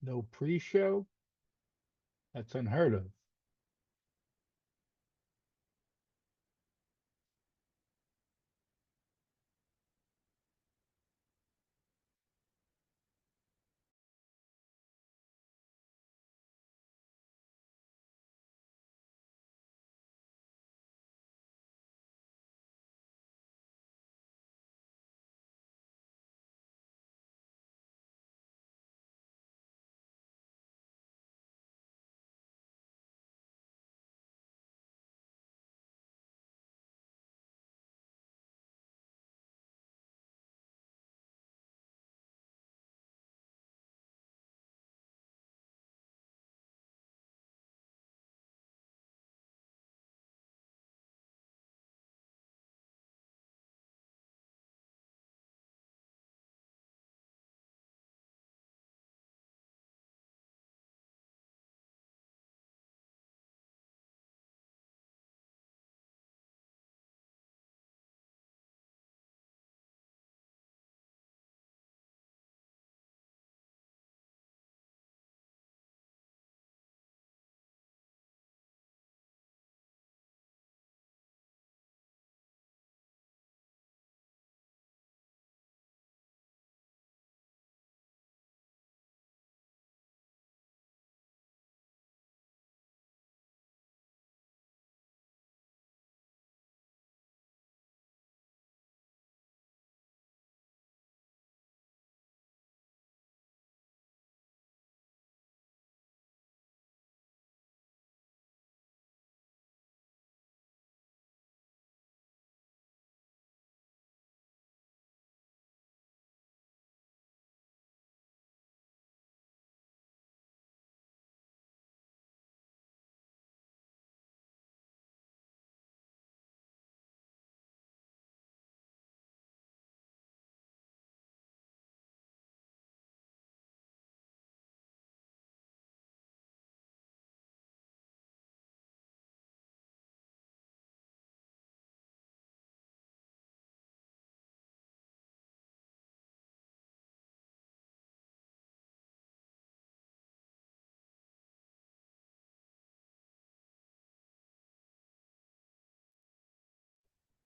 No pre-show? That's unheard of.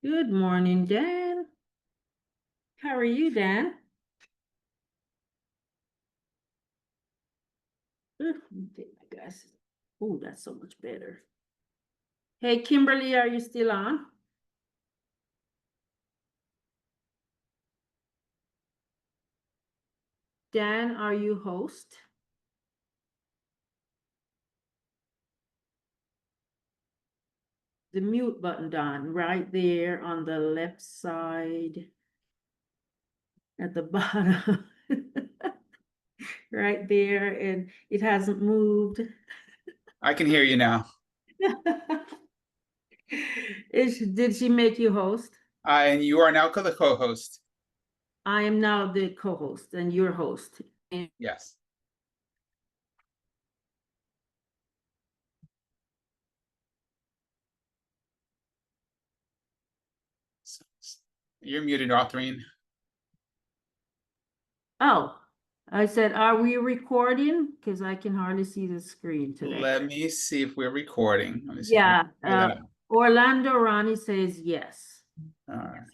Good morning, Dan. How are you, Dan? Let me take my glasses. Oh, that's so much better. Hey, Kimberly, are you still on? Dan, are you host? The mute button, Don, right there on the left side at the bottom. Right there, and it hasn't moved. I can hear you now. Did she make you host? And you are now the co-host. I am now the co-host and your host. And Yes. You're muted, Autherine. oh, I said, are we recording? Because I can hardly see the screen today. Let me see if we're recording. Let me see. Yeah, Orlando Ronnie says yes.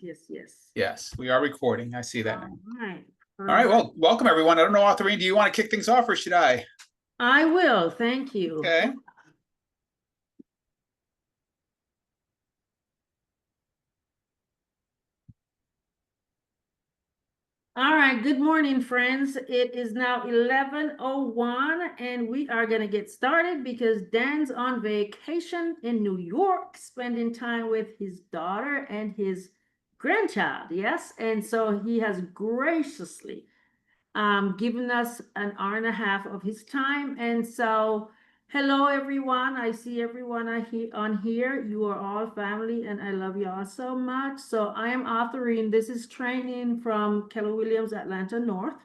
Yes. Yes, we are recording. I see that now. All right. All right, well, welcome everyone. I don't know, Autherine, do you want to kick things off or should I? I will, thank you. Okay. All right, good morning, friends. It is now 11:01 and we are going to get started because Dan's on vacation in New York, spending time with his daughter and his grandchild. Yes, and so he has graciously given us an hour and a half of his time. And so, hello, everyone. I see everyone on here. You are all family, and I love you all so much. So, I am Autherine. This is training from Keller Williams, Atlanta North.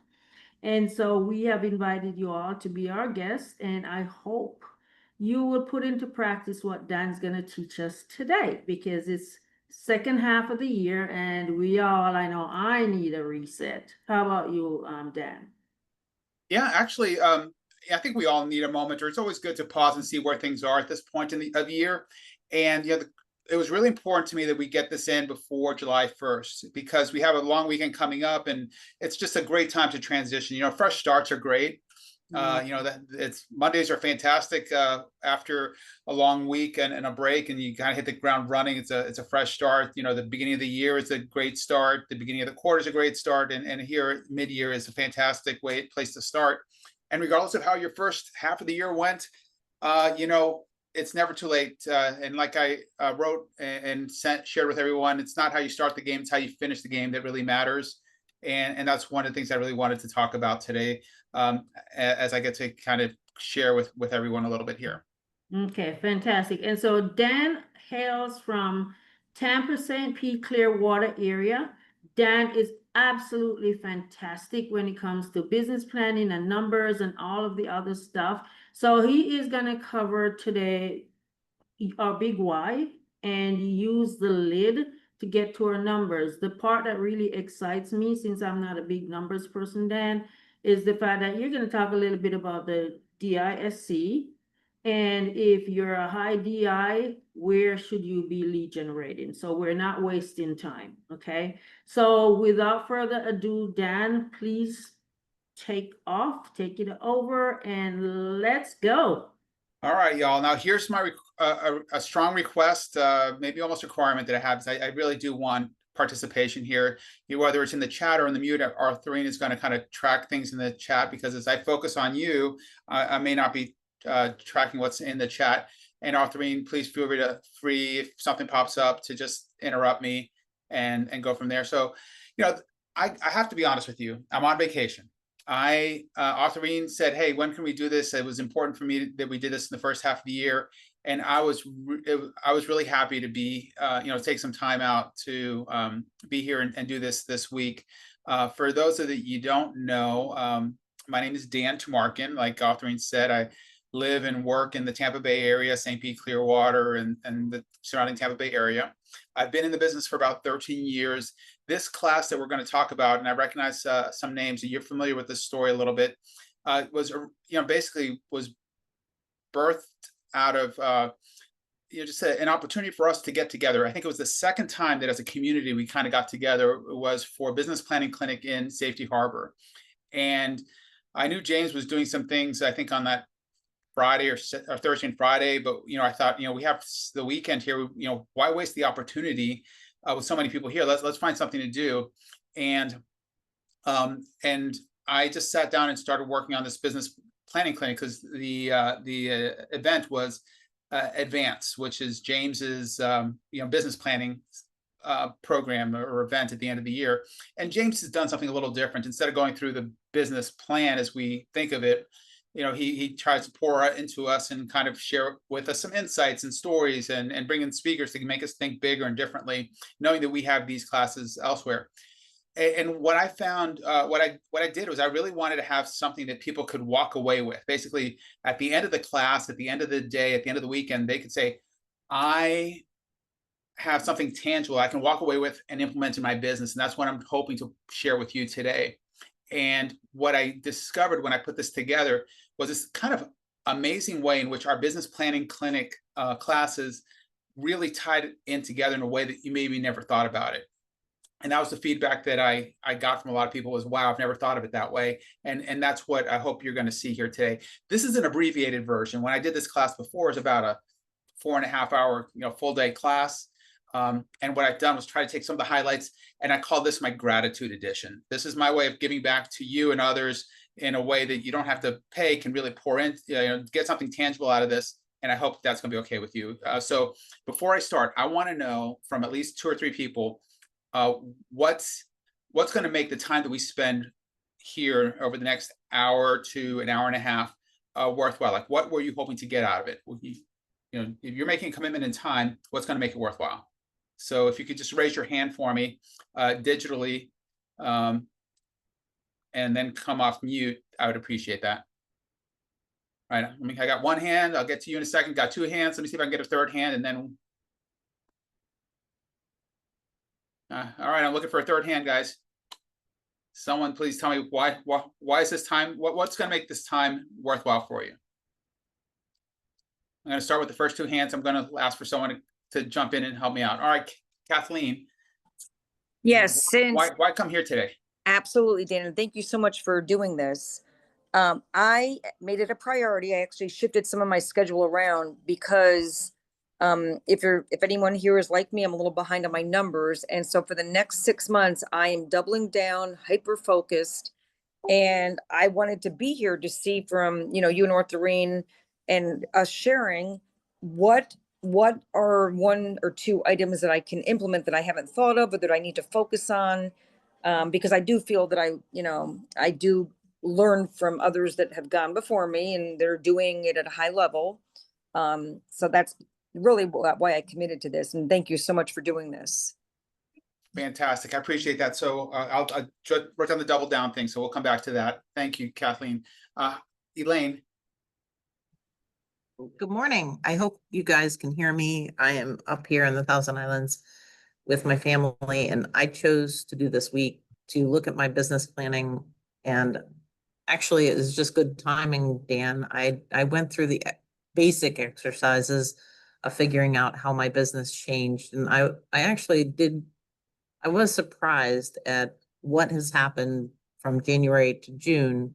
And so, we have invited you all to be our guests, and I hope you will put into practice what Dan's going to teach us today because it's second half of the year and we all, I know I need a reset. How about you, Dan? Yeah, actually, I think we all need a moment, or it's always good to pause and see where things are at this point of the year. And it was really important to me that we get this in before July 1st, because we have a long weekend coming up, and it's just a great time to transition. Fresh starts are great. That it's Mondays are fantastic after a long week and a break, and you kind of hit the ground running. It's a fresh start. The beginning of the year is a great start. The beginning of the quarter is a great start, and here mid-year is a fantastic place to start. And regardless of how your first half of the year went, it's never too late. And like I wrote and shared with everyone, it's not how you start the game, it's how you finish the game that really matters. And that's one of the things I really wanted to talk about today, as I get to kind of share with everyone a little bit here. Okay, fantastic. And so Dan hails from Tampa St. Pete Clearwater area. Dan is absolutely fantastic when it comes to business planning and numbers and all of the other stuff. So he is going to cover today our big why and use the lid to get to our numbers. The part that really excites me, since I'm not a big numbers person, Dan, is the fact that you're going to talk a little bit about the DISC. And if you're a high DI, where should you be lead generating? So we're not wasting time, okay? So without further ado, Dan, please take it over, and let's go. All right, y'all. Now here's my a strong request, maybe almost requirement that I have. I really do want participation here. Whether it's in the chat or in the mute, Arthurine is going to kind of track things in the chat, because as I focus on you, I may not be tracking what's in the chat. And Arthurine, please feel free if something pops up to just interrupt me and go from there. So, I have to be honest with you. I'm on vacation. Arthurine said, hey, when can we do this? It was important for me that we did this in the first half of the year. And I was really happy to be, take some time out to be here and do this week. For those of you don't know, my name is Dan Tumarkin. Like Arthurine said, I live and work in the Tampa Bay area, St. Pete, Clearwater, and the surrounding Tampa Bay area. I've been in the business for about 13 years. This class that we're going to talk about, and I recognize some names, and you're familiar with this story a little bit, basically was birthed out of just an opportunity for us to get together. I think it was the second time that as a community we kind of got together. It was for a business planning clinic in Safety Harbor. And I knew James was doing some things, I think, on that Friday or Thursday and Friday, but I thought, we have the weekend here, why waste the opportunity with so many people here? Let's find something to do. And I just sat down and started working on this business planning clinic, because the event was Advance, which is James's business planning program or event at the end of the year. And James has done something a little different. Instead of going through the business plan as we think of it, he tries to pour into us and kind of share with us some insights and stories, and bring in speakers to make us think bigger and differently, knowing that we have these classes elsewhere. And what I found, what I did was I really wanted to have something that people could walk away with. Basically, at the end of the class, at the end of the day, at the end of the weekend, they could say, I have something tangible I can walk away with and implement in my business. And that's what I'm hoping to share with you today. And what I discovered when I put this together was this kind of amazing way in which our business planning clinic classes really tied in together in a way that you maybe never thought about it. And that was the feedback that I got from a lot of people was, wow, I've never thought of it that way. And that's what I hope you're going to see here today. This is an abbreviated version. When I did this class before, it was about a 4.5 hour, full day class. And what I've done was try to take some of the highlights, and I call this my gratitude edition. This is my way of giving back to you and others in a way that you don't have to pay, can really pour in, get something tangible out of this. And I hope that's going to be okay with you. So before I start, I want to know from at least 2 or 3 people, what's going to make the time that we spend here over the next hour to an hour and a half worthwhile? Like, what were you hoping to get out of it? If you're making a commitment in time, what's going to make it worthwhile? So if you could just raise your hand for me digitally, and then come off mute, I would appreciate that. All right, I got 1 hand. I'll get to you in a second. Got 2 hands. Let me see if I can get a 3rd hand, and then. All right, I'm looking for a 3rd hand, guys. Someone please tell me why is this time, what's gonna make this time worthwhile for you? I'm gonna start with the first two hands. I'm gonna ask for someone to jump in and help me out. All right, Kathleen, Yes, since why come here today? absolutely, Dan, and thank you so much for doing this. I made it a priority. I actually shifted some of my schedule around because if anyone here is like me, I'm a little behind on my numbers. And so for the next 6 months, I am doubling down, hyper focused. And I wanted to be here to see from, you and Ortharine and us sharing what are 1 or 2 items that I can implement that I haven't thought of or that I need to focus on. Because I do feel that I do learn from others that have gone before me and they're doing it at a high level. So that's really why I committed to this. And thank you so much for doing this. Fantastic. I appreciate that. So I'll work on the double down thing. So we'll come back to that. Thank you, Kathleen. Elaine. Good morning. I hope you guys can hear me. I am up here in the Thousand Islands with my family, and I chose to do this week to look at my business planning. And actually, it was just good timing, Dan. I went through the basic exercises of figuring out how my business changed. And I was surprised at what has happened from January to June,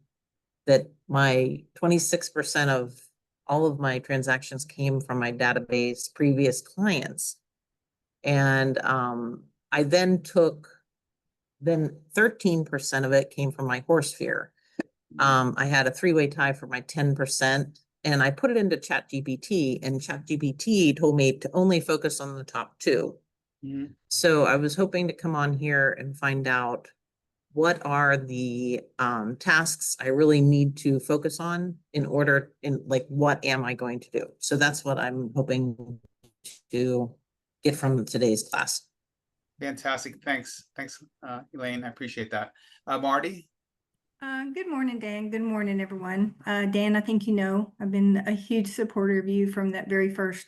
that my 26% of all of my transactions came from my database previous clients. And I then 13% of it came from my horse fear. I had a 3-way tie for my 10%, and I put it into ChatGPT, and ChatGPT told me to only focus on the top 2. Mhm. So I was hoping to come on here and find out what are the tasks I really need to focus on what am I going to do? So that's what I'm hoping to get from today's class. Fantastic. Thanks, Elaine. I appreciate that. Marty. Good morning, Dan. Good morning, everyone. Dan, I think I've been a huge supporter of you from that very first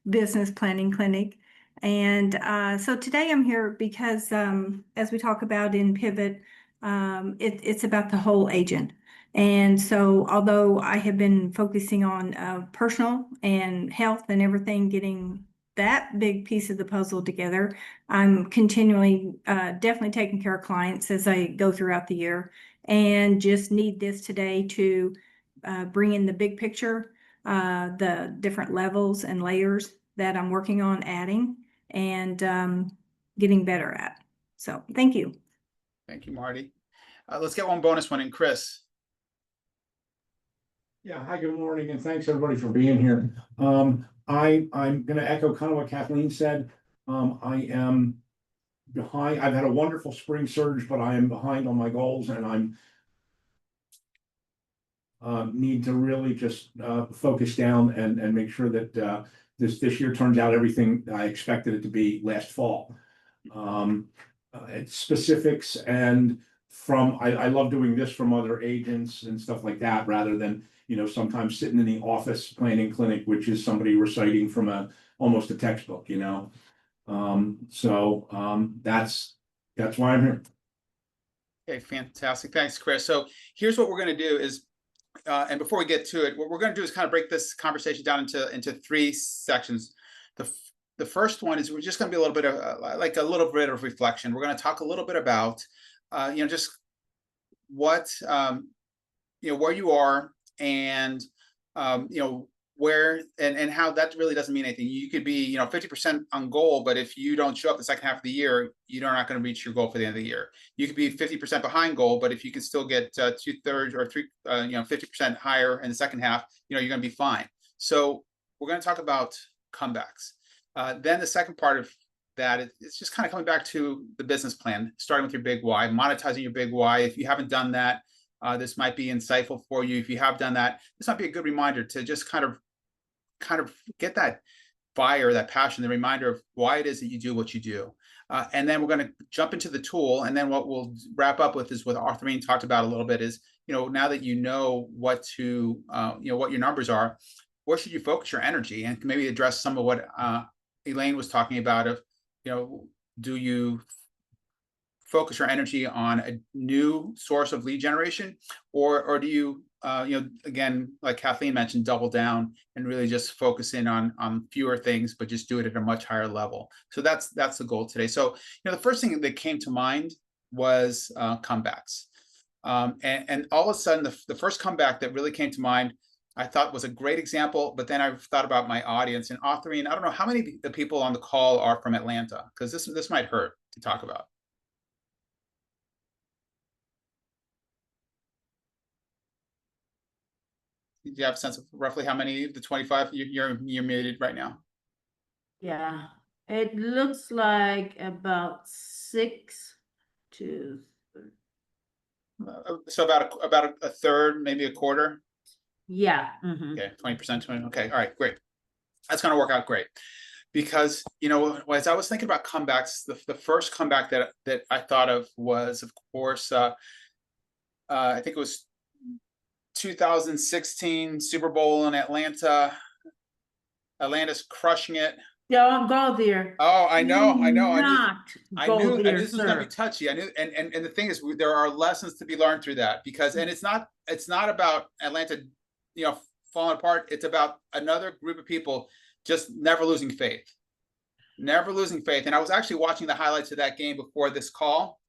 business planning clinic. And so today I'm here because as we talk about in Pivot, it's about the whole agent. And so although I have been focusing on personal and health and everything, getting that big piece of the puzzle together, I'm continually definitely taking care of clients as I go throughout the year, and just need this today to bring in the big picture, the different levels and layers that I'm working on adding and getting better at. So thank you. Thank you, Marty. Let's get one bonus one in. Chris. Yeah, hi, good morning, and thanks everybody for being here. I'm gonna echo kind of what Kathleen said. I am behind. I've had a wonderful spring surge, but I am behind on my goals, and I'm need to really just focus down and make sure that this year turns out everything I expected it to be last fall. It's specifics, and I love doing this from other agents and stuff like that, rather than sometimes sitting in the office planning clinic, which is somebody reciting from almost a textbook. That's why I'm here. Okay, fantastic. Thanks, Chris. So here's what we're going to do is, and before we get to it, what we're going to do is kind of break this conversation down into 3 sections. The first one is we're just going to be a little bit of reflection. We're going to talk a little bit about, just what, where you are, and where and how that really doesn't mean anything. You could be 50% on goal, but if you don't show up the second half of the year, you're not going to reach your goal for the end of the year. You could be 50% behind goal, but if you can still get 2/3 or 50% higher in the second half, you're going to be fine. So we're going to talk about comebacks. Then the second part of that is just kind of coming back to the business plan, starting with your big why, monetizing your big why. If you haven't done that, this might be insightful for you. If you have done that, this might be a good reminder to just kind of get that fire, that passion, the reminder of why it is that you do what you do. And then we're going to jump into the tool. And then what we'll wrap up with is what Ortharine talked about a little bit is, now that you know what to, what your numbers are, where should you focus your energy, and maybe address some of what Elaine was talking about of, do you focus your energy on a new source of lead generation, or do you, again, like Kathleen mentioned, double down and really just focus in on fewer things, but just do it at a much higher level? So that's the goal today. So, the first thing that came to mind was comebacks. And all of a sudden, the first comeback that really came to mind, I thought was a great example, but then I've thought about my audience and authoring. I don't know how many of the people on the call are from Atlanta, because this might hurt to talk about. Do you have a sense of roughly how many of the 25 you're muted right now? Yeah, it looks like about 6 to. So about a third, maybe a quarter. Yeah. Mhm. Okay, 20%, 20. Okay, all right, great. That's going to work out great, because as I was thinking about comebacks, the first comeback that I thought of was, of course, I think it was 2016 Super Bowl in Atlanta. Atlanta's crushing it. Don't go there. Oh, I know. Do not I go knew there, this was gonna be sir. touchy. I knew, and the thing is, there are lessons to be learned through that, because, and it's not about Atlanta, falling apart. It's about another group of people just never losing faith. And I was actually watching the highlights of that game before this call,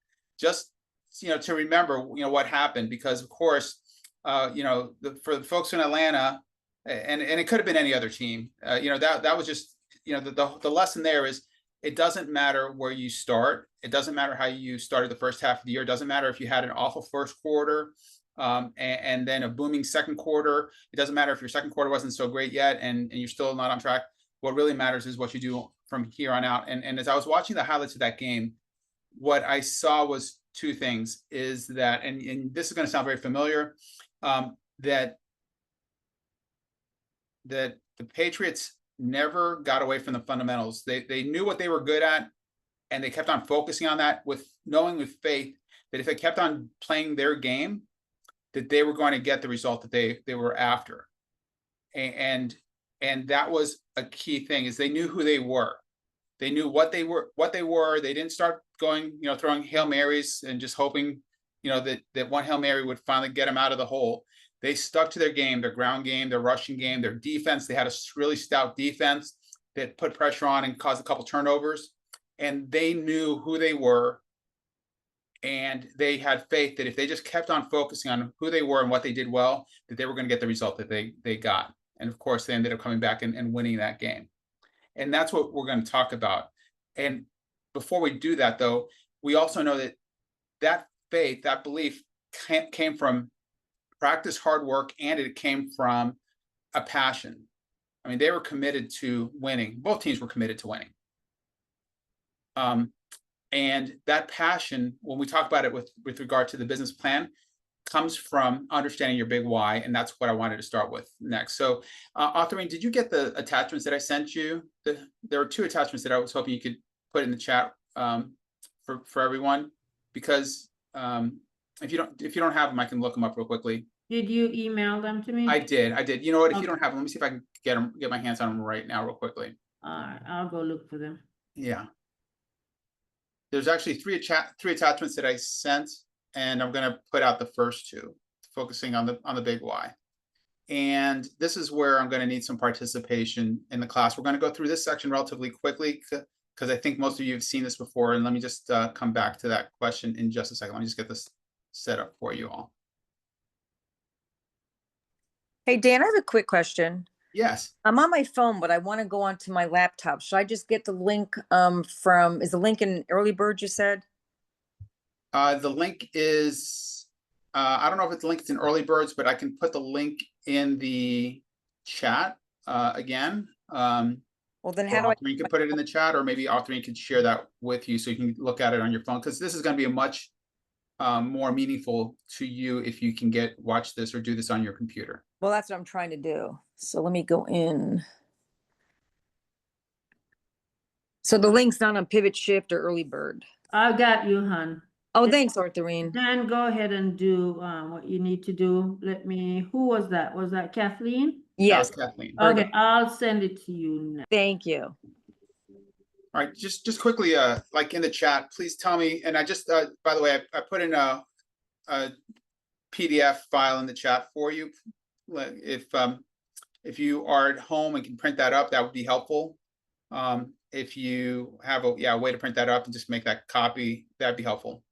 just to remember what happened, because of course, for the folks in Atlanta, and it could have been any other team, that was just, the lesson there is, it doesn't matter where you start. It doesn't matter how you started the first half of the year. It doesn't matter if you had an awful first quarter and then a booming second quarter. It doesn't matter if your second quarter wasn't so great yet and you're still not on track. What really matters is what you do from here on out. And as I was watching the highlights of that game, what I saw was two things. Is that, and this is going to sound very familiar, that the Patriots never got away from the fundamentals. They knew what they were good at, and they kept on focusing on that, with knowing with faith that if they kept on playing their game, that they were going to get the result that they were after. And that was a key thing, is they knew who they were. They knew what they were. They didn't start going, throwing Hail Marys and just hoping, that one Hail Mary would finally get them out of the hole. They stuck to their game, their ground game, their rushing game, their defense. They had a really stout defense that put pressure on and caused a couple turnovers. And they knew who they were. And they had faith that if they just kept on focusing on who they were and what they did well, that they were going to get the result that they got. And of course, they ended up coming back and winning that game. And that's what we're going to talk about. And before we do that, though, we also know that faith, that belief came from practice, hard work, and it came from a passion. I mean, they were committed to winning. Both teams were committed to winning. And that passion, when we talk about it with regard to the business plan, comes from understanding your big why. And that's what I wanted to start with next. So, Autherine, did you get the attachments that I sent you? There were two attachments that I was hoping you could put in the chat for everyone, because if you don't have them, I can look them up real quickly. Did you email them to me? I did. You know what? If you Okay. don't have them, let me see if I can get my hands on them right now real quickly. I'll go look for them. Yeah. There's actually three attachments that I sent, and I'm going to put out the first two, focusing on the big why. And this is where I'm going to need some participation in the class. We're going to go through this section relatively quickly, because I think most of you have seen this before. And let me just come back to that question in just a second. Let me just get this set up for you all. Hey, Dan, I have a quick question. Yes. I'm on my phone, but I want to go onto my laptop. Should I just get the link is the link in Early Bird, you said? The link is, I don't know if it's linked in Early Birds, but I can put the link in the chat again. Well, then how do You can put it in the chat, or maybe Autherine could share that with you so you can look at it on your phone, because this is going to be a much more meaningful to you if you can watch this or do this on your computer. Well, that's what I'm trying to do. So let me go in. So the link's not on Pivot Shift or Early Bird. I got you, hon. Oh, thanks, Autherine. Dan, go ahead and do what you need to do. Who was that? Was that Kathleen? That Yes, was Kathleen. Very Okay, good. I'll send it to you now. thank you. All right, just quickly, like in the chat, please tell me, and I just, by the way, I put in a PDF file in the chat for you. If you are at home and can print that up, that would be helpful. If you have a way to print that up and just make that copy, that'd be helpful.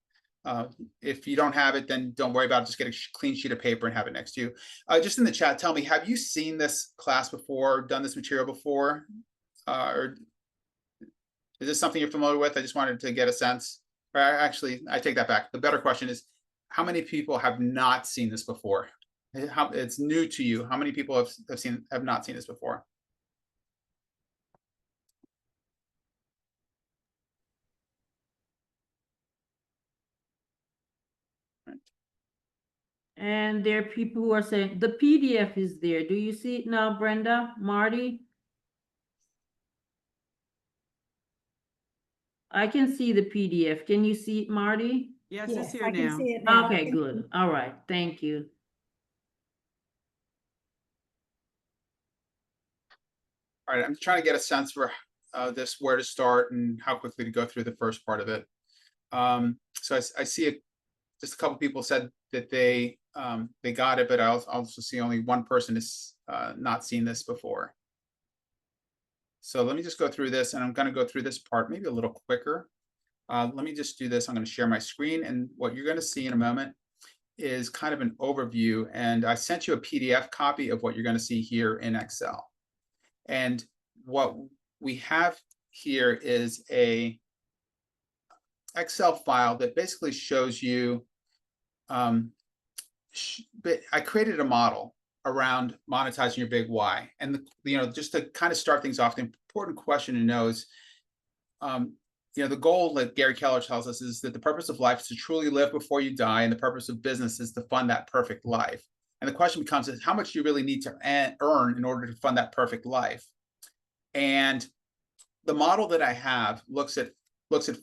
If you don't have it, then don't worry about it. Just get a clean sheet of paper and have it next to you. Just in the chat, tell me, have you seen this class before, done this material before? Or is this something you're familiar with? I just wanted to get a sense. Or actually, I take that back. The better question is, how many people have not seen this before? It's new to you. How many people have not seen this before? And there are people who are saying the PDF is there. Do you see it now, Brenda, Marty? I can see the PDF. Can you see it, Marty? Yes, it's here I can now. see it now. Okay, good. All right, thank you. All right, I'm trying to get a sense for this, where to start and how quickly to go through the first part of it. So I see just a couple people said that they got it, but I also see only one person has not seen this before. So let me just go through this, and I'm going to go through this part maybe a little quicker. Let me just do this. I'm going to share my screen, and what you're going to see in a moment is kind of an overview. And I sent you a PDF copy of what you're going to see here in Excel. And what we have here is a Excel file that basically shows you, but I created a model around monetizing your big why. And just to kind of start things off, the important question to know is, the goal that Gary Keller tells us is that the purpose of life is to truly live before you die, and the purpose of business is to fund that perfect life. And the question becomes, is how much do you really need to earn in order to fund that perfect life? And the model that I have looks at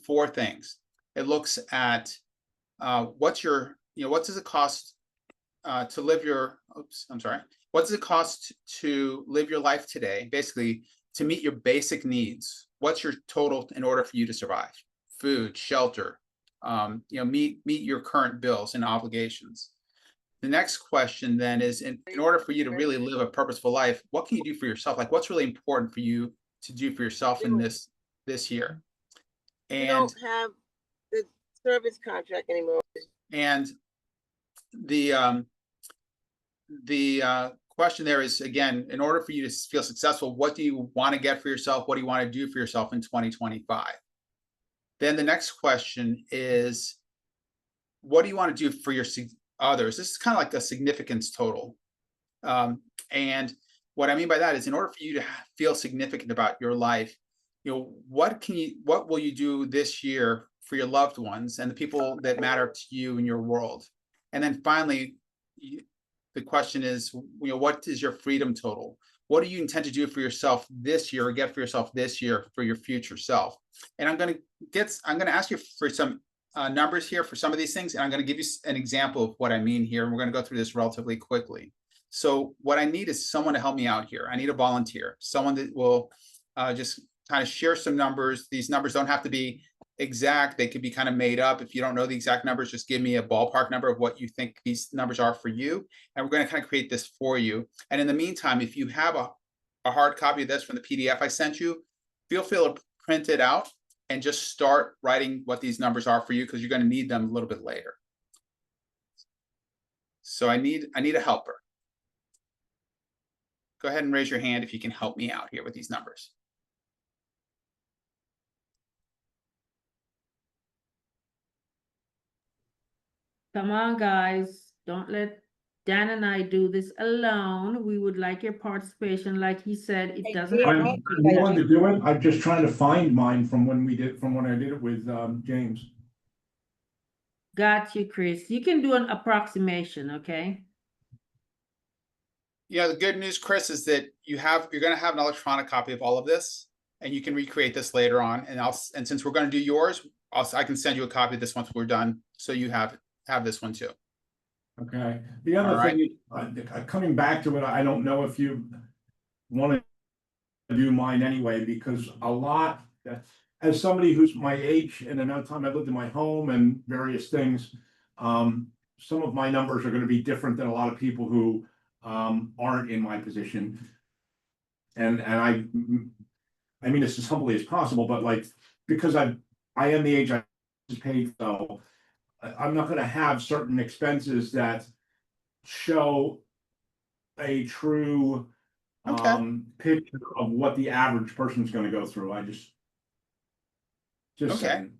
four things. It looks at what does it cost to live your, what does it cost to live your life today? Basically, to meet your basic needs. What's your total in order for you to survive? Food, shelter, meet your current bills and obligations. The next question then is, in order for you to really live a purposeful life, what can you do for yourself? Like, what's really important for you to do for yourself in this year? And you don't have the service contract anymore. And the question there is, again, in order for you to feel successful, what do you want to get for yourself? What do you want to do for yourself in 2025? Then the next question is, what do you want to do for your others? This is kind of like a significance total. And what I mean by that is, in order for you to feel significant about your life, what will you do this year for your loved ones and the people that matter to you in your world? And then finally, the question is, what is your freedom total? What do you intend to do for yourself this year, or get for yourself this year for your future self? And I'm going to ask you for some numbers here for some of these things, and I'm going to give you an example of what I mean here. And we're going to go through this relatively quickly. So what I need is someone to help me out here. I need a volunteer, someone that will just kind of share some numbers. These numbers don't have to be exact. They could be kind of made up. If you don't know the exact numbers, just give me a ballpark number of what you think these numbers are for you. And we're going to kind of create this for you. And in the meantime, if you have a hard copy of this from the PDF I sent you, feel free to print it out and just start writing what these numbers are for you, because you're going to need them a little bit later. So I need a helper. Go ahead and raise your hand if you can help me out here with these numbers. Come on, guys. Don't let Dan and I do this alone. We would like your participation. Like he said, it doesn't have to I'm be willing to do it. I'm just trying to find mine from when I did it with James. Got you, Chris. You can do an approximation, okay? The good news, Chris, is that you're going to have an electronic copy of all of this, and you can recreate this later on. And since we're going to do yours, I can send you a copy of this once we're done, so you have this one too. Okay. The other thing is, coming back to it, I don't know if you want to do mine anyway, because a lot as somebody who's my age and the amount of time I've lived in my home and various things, some of my numbers are gonna be different than a lot of people who aren't in my position. And I mean this as humbly as possible, but like, because I am the age I was paid, though, I'm not gonna have certain expenses that show a true Okay. picture of what the average person's gonna go through. Just Okay. saying.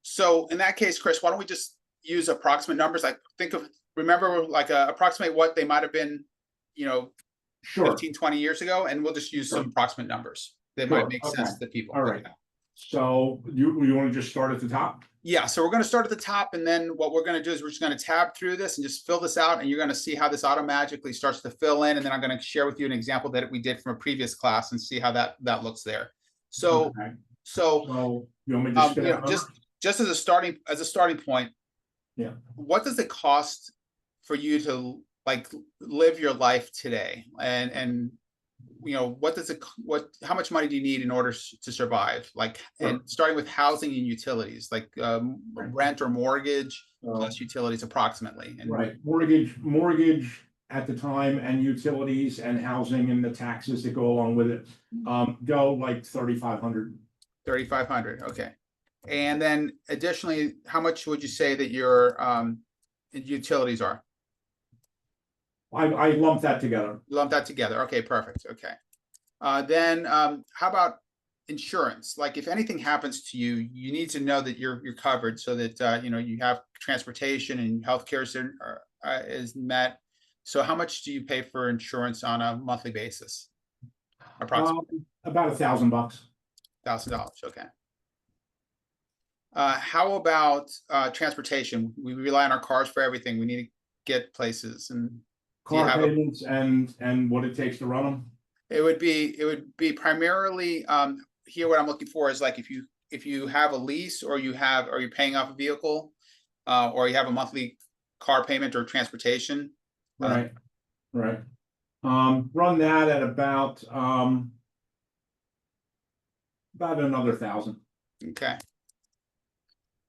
So in that case, Chris, why don't we just use approximate numbers? Like remember like approximate what they might have been, you know, Sure. 15, 20 years ago, and we'll just use some Sure. approximate numbers that Sure, might make sense okay. to people. All right. So you want to just start at the top? Yeah, so we're going to start at the top, and then what we're going to do is we're just going to tab through this and just fill this out, and you're going to see how this automatically starts to fill in, and then I'm going to share with you an example that we did from a previous class and see how that looks there. So Okay. so So you want me to just you spit know, out just as a starting point, Yeah. what does it cost for you to like live your life today? And you know, how much money do you need in order to survive? Like, and Sure. starting with housing and utilities, like Right. rent or mortgage numbers? plus utilities approximately. And Right, mortgage at the time and utilities and housing and the taxes that go along with it, go like 3,500. 3,500, okay. And then additionally, how much would you say that your utilities are? I lump that together. Lump that together. Okay, perfect. Okay. Then how about insurance? Like if anything happens to you, you need to know that you're covered so that you know, you have transportation and healthcare is met. So how much do you pay for insurance on a monthly basis? Approximately About $1,000. $1,000. Okay. How about transportation? We rely on our cars for everything. We need to get places, and do you Car have a payments and what it takes to run them. it would be primarily here what I'm looking for is like if you have a lease or you're paying off a vehicle or you have a monthly car payment or transportation. Right, right. Run that at about another 1,000. Okay.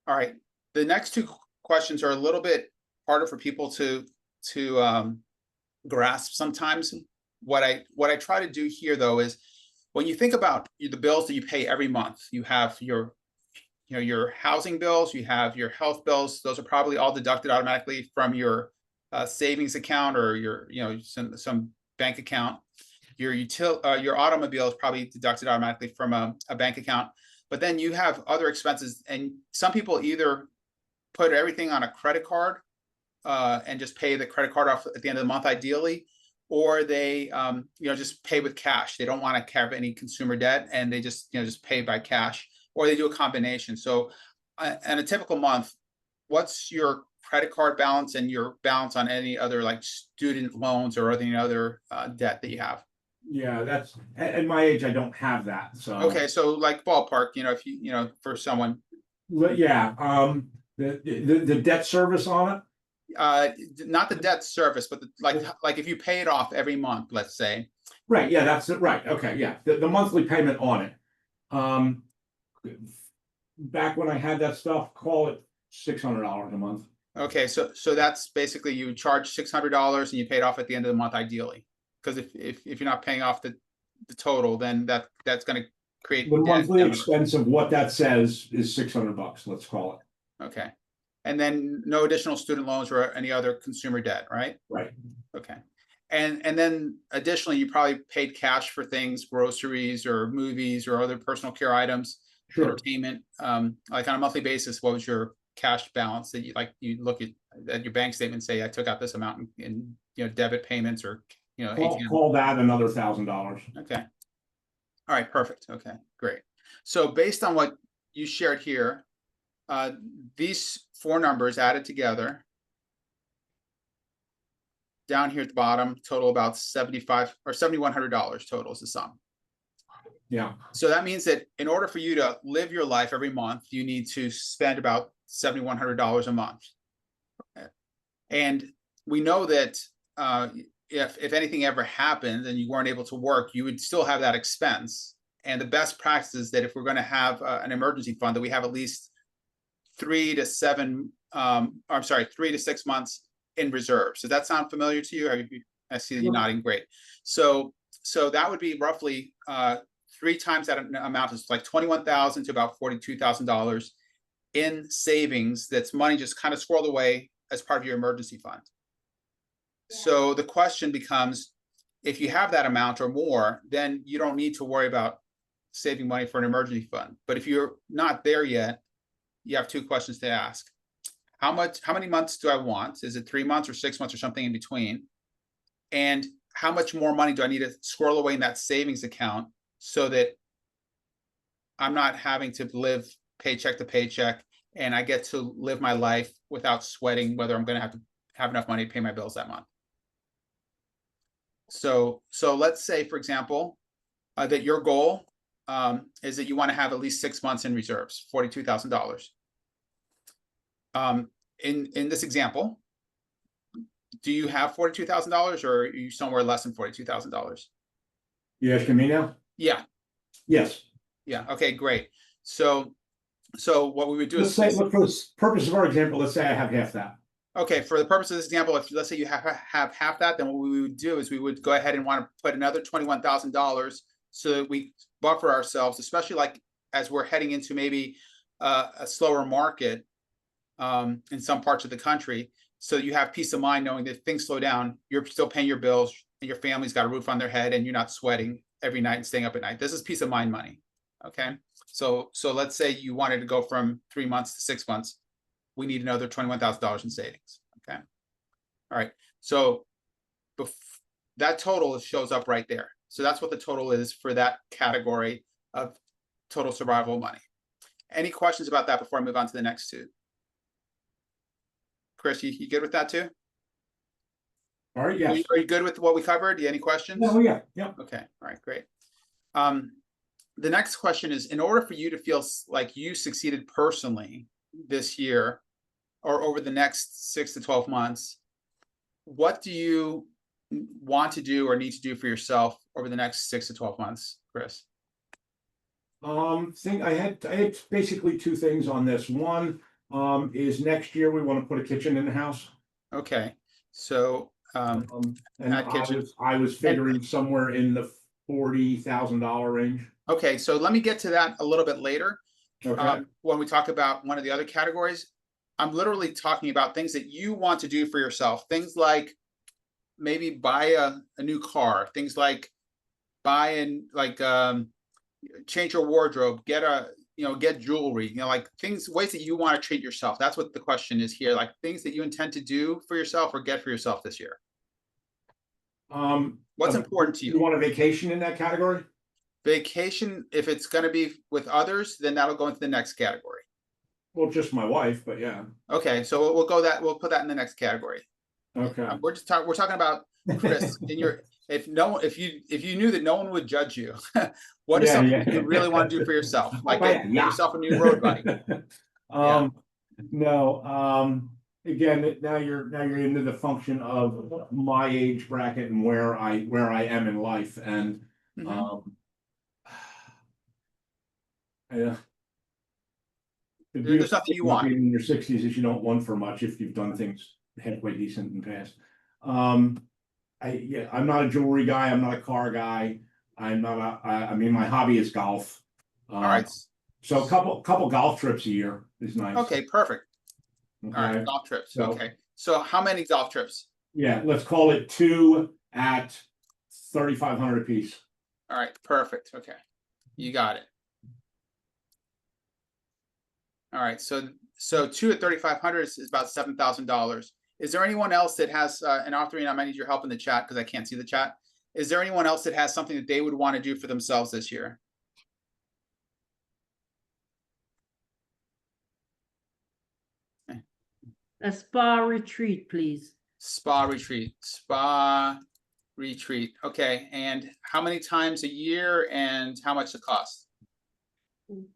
All right. The next two questions are a little bit harder for people to grasp sometimes. What I try to do here though is when you think about the bills that you pay every month, you have your housing bills, you have your health bills. Those are probably all deducted automatically from your savings account or your some bank account. Your automobile is probably deducted automatically from a bank account. But then you have other expenses, and some people either put everything on a credit card and just pay the credit card off at the end of the month, ideally, or they just pay with cash. They don't want to have any consumer debt, and they just pay by cash, or they do a combination. So in a typical month, what's your credit card balance and your balance on any other like student loans or any other debt that you have? Yeah, that's at my age, I don't have that. So Okay, so like ballpark, if for someone, yeah, the debt service on it. not the debt service, but like if you pay it off every month, let's say. Right, yeah, that's it, right, okay, yeah, the monthly payment on it. Back when I had that stuff, call it $600 a month. Okay, so that's basically you charge $600 and you pay it off at the end of the month, ideally. Because if you're not paying off the total, then that's going to create The debt. monthly expense of what that says is $600, let's call it. Okay, and then no additional student loans or any other consumer debt, right? Right. Okay, and then additionally, you probably paid cash for things, groceries or movies or other personal care items, Sure. entertainment. Like on a monthly basis, what was your cash balance that you look at your bank statement, say I took out this amount in debit payments or ATM. Call that another $1,000. Okay. All right, perfect. Okay, great. So based on what you shared here, these four numbers added together down here at the bottom total about $7,500 or $7,100 total is the sum. Yeah. So that means that in order for you to live your life every month, you need to spend about $7,100 a month. And we know that if anything ever happened and you weren't able to work, you would still have that expense. And the best practice is that if we're gonna have an emergency fund, that we have at least 3 to 6 months in reserve. Does that sound familiar to you? I see you Yeah. nodding, great. So that would be roughly 3 times that amount is like $21,000 to about $42,000 in savings. That's money just kind of squirreled away as part of your emergency fund. So the question becomes, if you have that amount or more, then you don't need to worry about saving money for an emergency fund. But if you're not there yet, you have 2 questions to ask. How many months do I want? Is it 3 months or 6 months or something in between? And how much more money do I need to squirrel away in that savings account so that I'm not having to live paycheck to paycheck and I get to live my life without sweating whether I'm going to have enough money to pay my bills that month? So let's say, for example, that your goal is that you want to have at least 6 months in reserves, $42,000. In this example, do you have $42,000 or are you somewhere less than $42,000? You asking me now? Yeah, Yes. yeah. Okay, great. So what we would do Let's is, say, for the purpose of our example, let's say I have half that. okay, for the purpose of this example, if let's say you have half that, then what we would do is we would go ahead and want to put another $21,000 so that we buffer ourselves, especially like as we're heading into maybe a slower market in some parts of the country. So you have peace of mind knowing that if things slow down, you're still paying your bills and your family's got a roof on their head and you're not sweating every night and staying up at night. This is peace of mind money. Okay. So let's say you wanted to go from 3 months to 6 months. We need another $21,000 in savings. Okay. All right. So that total shows up right there. So that's what the total is for that category of total survival money. Any questions about that before I move on to the next 2? Chris, you good with that too? All right, Are yes. you good with what we covered? Do you have any questions? Oh, yeah, yeah. Okay, all right, great. The next question is, in order for you to feel like you succeeded personally this year or over the next 6 to 12 months, what do you want to do or need to do for yourself over the next 6 to 12 months, Chris? I had basically 2 things on this. One, is next year we want to put a kitchen in the house. Okay, so And that kitchen. I was figuring somewhere in the $40,000 range. Okay, so let me get to that a little bit later. Okay. When we talk about one of the other categories, I'm literally talking about things that you want to do for yourself. Things like maybe buy a new car, things like buy and change your wardrobe, get jewelry, like ways that you want to treat yourself. That's what the question is here, like things that you intend to do for yourself or get for yourself this year. What's important to you? You want a vacation in that category? Vacation, if it's going to be with others, then that'll go into the next category. Well, just my wife, but yeah. Okay, so we'll put that in the next category. Okay. We're talking about Chris if you knew that no one would judge you, what is something you really want to do for yourself? Like get yourself a new road buddy. No. Again, now you're into the function of my age bracket and where I am in life, and there's nothing you want in your 60s is you don't want for much if you've done things halfway decent in the past. I'm not a jewelry guy. I'm not a car guy. I mean, my hobby is golf. All right. So a couple golf trips a year is nice. Okay, perfect. Okay. All right, golf trips. So- Okay. So how many golf trips? Yeah, let's call it 2 at 3,500 apiece. All right, perfect. Okay. You got it. All right, so 2 at 3,500 is about $7,000. Is there anyone else that has and Arthurine, I might need your help in the chat because I can't see the chat. Is there anyone else that has something that they would want to do for themselves this year? A spa retreat, please. Spa retreat. Okay, and how many times a year and how much it costs?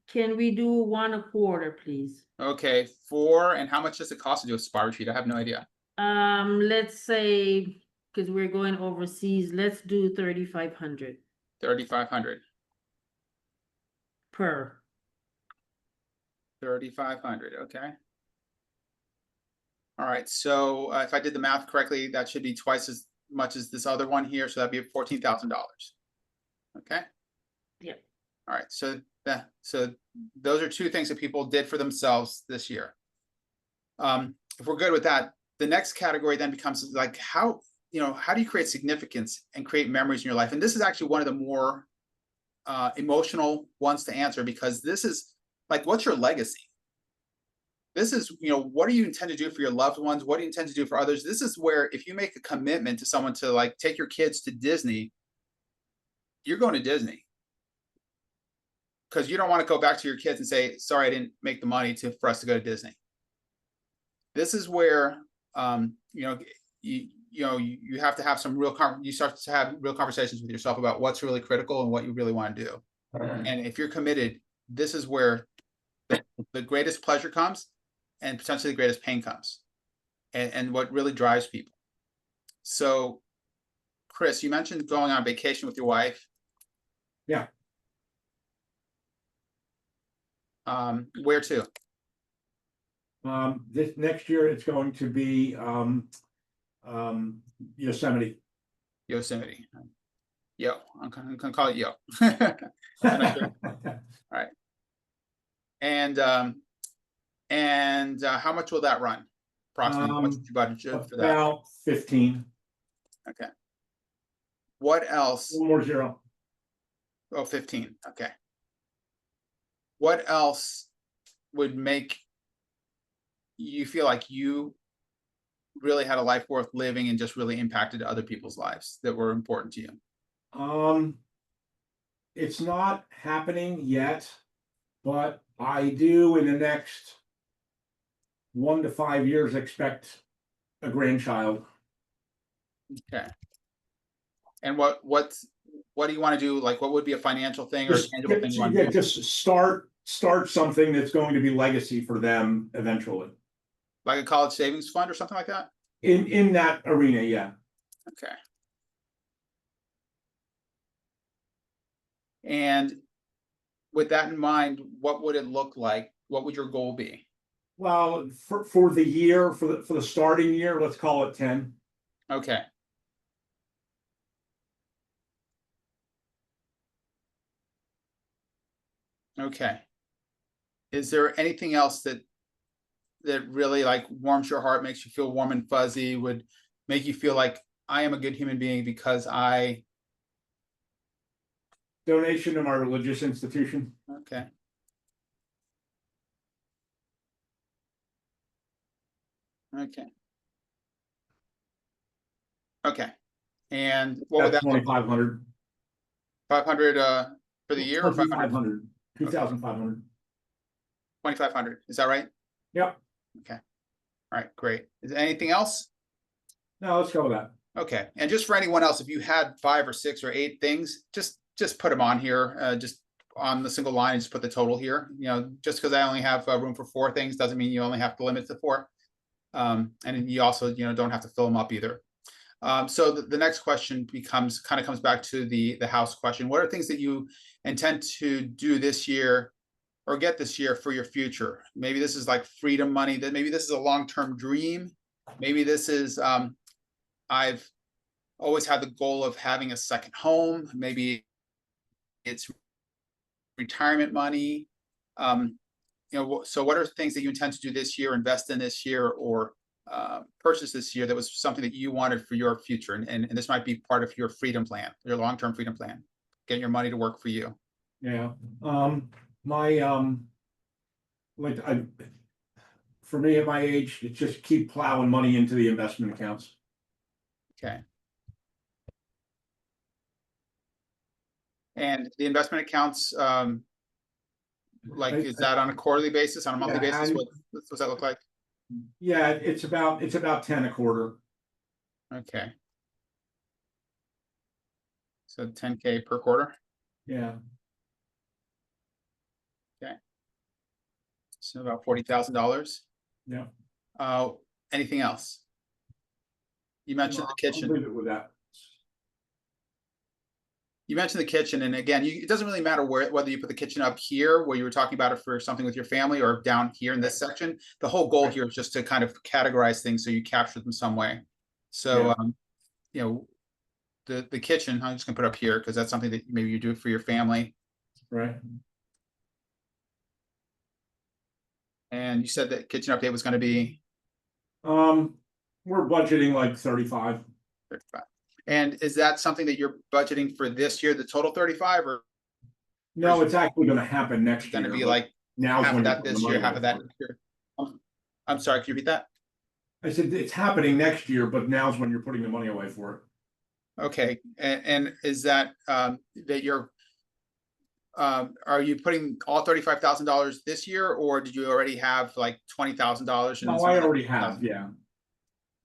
Can we do 1 a quarter, please? Okay, 4, and how much does it cost to do a spa retreat? I have no idea. Let's say, because we're going overseas, let's do 3,500. 3,500. per. 3,500, okay. All right, so if I did the math correctly, that should be twice as much as this other one here, so that'd be $14,000. Okay? Yep. All right, so those are two things that people did for themselves this year. If we're good with that, the next category then becomes like how do you create significance and create memories in your life? And this is actually one of the more emotional ones to answer, because this is like, what's your legacy? This is, what do you intend to do for your loved ones? What do you intend to do for others? This is where if you make a commitment to someone to like take your kids to Disney, you're going to Disney. Because you don't want to go back to your kids and say, sorry, I didn't make the money for us to go to Disney. This is where, you have to have some you start to have real conversations with yourself about what's really critical and what you really want to do. And if you're committed, this is where the greatest pleasure comes and potentially the greatest pain comes, and what really drives people. So, Chris, you mentioned going on vacation with your wife. Yeah. Where to? This next year, it's going to be Yosemite. Yosemite. Yo, I'm gonna call it Yo. And how much will that run? Approximately, how much did you budget for that? About 15. Okay. What else? One more zero. Oh, 15. Okay. What else would make you feel like you really had a life worth living and just really impacted other people's lives that were important to you? It's not happening yet, but I do in the next 1 to 5 years expect a grandchild. Okay. And what do you want to do? Like, what would be a financial thing or a tangible thing you want to do? Just start something that's going to be legacy for them eventually. Like a college savings fund or something like that? In that arena, yeah. Okay. And with that in mind, what would it look like? What would your goal be? Well, for the year, for the starting year, let's call it 10. Okay. Okay. Is there anything else that really like warms your heart, makes you feel warm and fuzzy, would make you feel like I am a good human being because I... Donation to my religious institution. Okay. Okay. Okay. And what would That's that look like? 2,500. 500 for the year or 500? 2,500. 2,500. 2,500. Is that right? Yep. Okay. All right, great. Is there anything else? No, let's go with that. Okay. And just for anyone else, if you had 5 or 6 or 8 things, just put them on here, just on the single line, and just put the total here. Just because I only have room for 4 things doesn't mean you only have to limit to 4. And you also, don't have to fill them up either. So the next question comes back to the house question. What are things that you intend to do this year or get this year for your future? Maybe this is like freedom money, that maybe this is a long-term dream. Maybe this is, I've always had the goal of having a second home. Maybe it's retirement money. So what are things that you intend to do this year, invest in this year, or purchase this year that was something that you wanted for your future? And this might be part of your freedom plan, your long-term freedom plan, getting your money to work for you. Yeah. For me at my age, it's just keep plowing money into the investment accounts. Okay. And the investment accounts, is that on a quarterly basis, on a monthly basis? What does that look like? Yeah, it's about 10 a quarter. Okay. So 10K per quarter? Yeah. Okay. So about $40,000. Yeah. Anything else? You mentioned the kitchen. I'll leave it with that. you mentioned the kitchen, and again, it doesn't really matter whether you put the kitchen up here, where you were talking about it for something with your family, or down here in this section. The whole goal here is just to kind of categorize things so you capture them some way. So, you know, the kitchen, I'm just gonna put up here because that's something that maybe you do for your family. Right. And you said that kitchen update was gonna be We're budgeting like 35. 35. And is that something that you're budgeting for this year, the total 35, or No, it's actually gonna happen next year. gonna be but like now's half when of you're that putting this the year, money half of that away for it. next year? I'm sorry, can you repeat that? I said it's happening next year, but now's when you're putting the money away for it. Okay, and is that that you're are you putting all $35,000 this year, or did you already have like $20,000? No, I already have, yeah.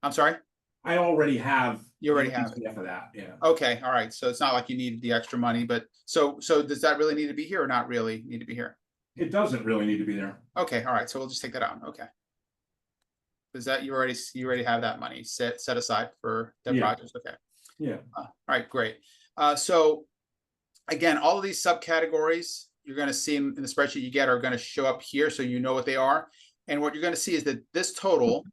I'm sorry? I already have. You already the have it. DCF of that, yeah. Okay, all right. So it's not like you needed the extra money, but so does that really need to be here or not really need to be here? It doesn't really need to be there. Okay, all right. So we'll just take that out. Okay. Is that you already have that money set aside for the Yeah. projects? Okay. Yeah. All right, great. So again, all of these subcategories you're going to see in the spreadsheet you get are going to show up here, so you know what they are. And what you're going to see is that this total,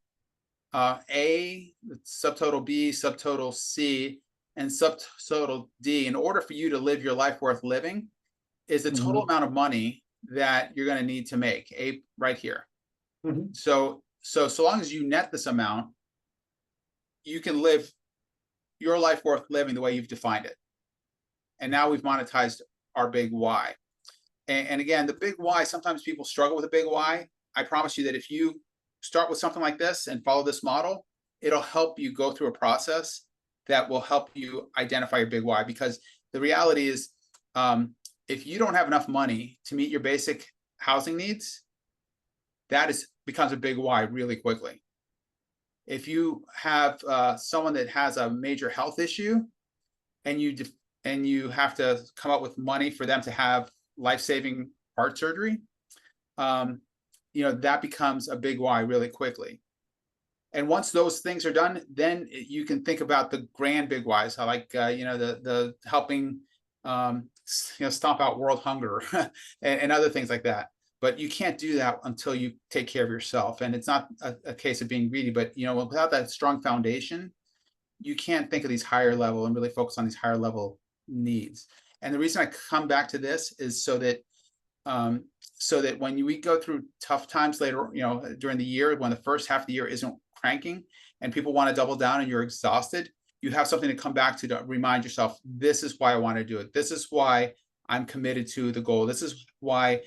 A, subtotal B, subtotal C, and subtotal D, in order for you to live your life worth living, is the total amount of money that you're going to need to make. A right here. Mhm. So long as you net this amount, you can live your life worth living the way you've defined it. And now we've monetized our big why. And again, the big why, sometimes people struggle with a big why. I promise you that if you start with something like this and follow this model, it'll help you go through a process that will help you identify your big why. Because the reality is, if you don't have enough money to meet your basic housing needs, that becomes a big why really quickly. If you have someone that has a major health issue and you have to come up with money for them to have life-saving heart surgery, you know, that becomes a big why really quickly. And once those things are done, then you can think about the grand big whys, like you know, the helping you know, stomp out world hunger and other things like that. But you can't do that until you take care of yourself. And it's not a case of being greedy, but you know, without that strong foundation, you can't think of these higher level and really focus on these higher level needs. And the reason I come back to this is so that when we go through tough times later, you know, during the year, when the first half of the year isn't cranking and people want to double down and you're exhausted, you have something to come back to remind yourself, this is why I want to do it. This is why I'm committed to the goal. This is why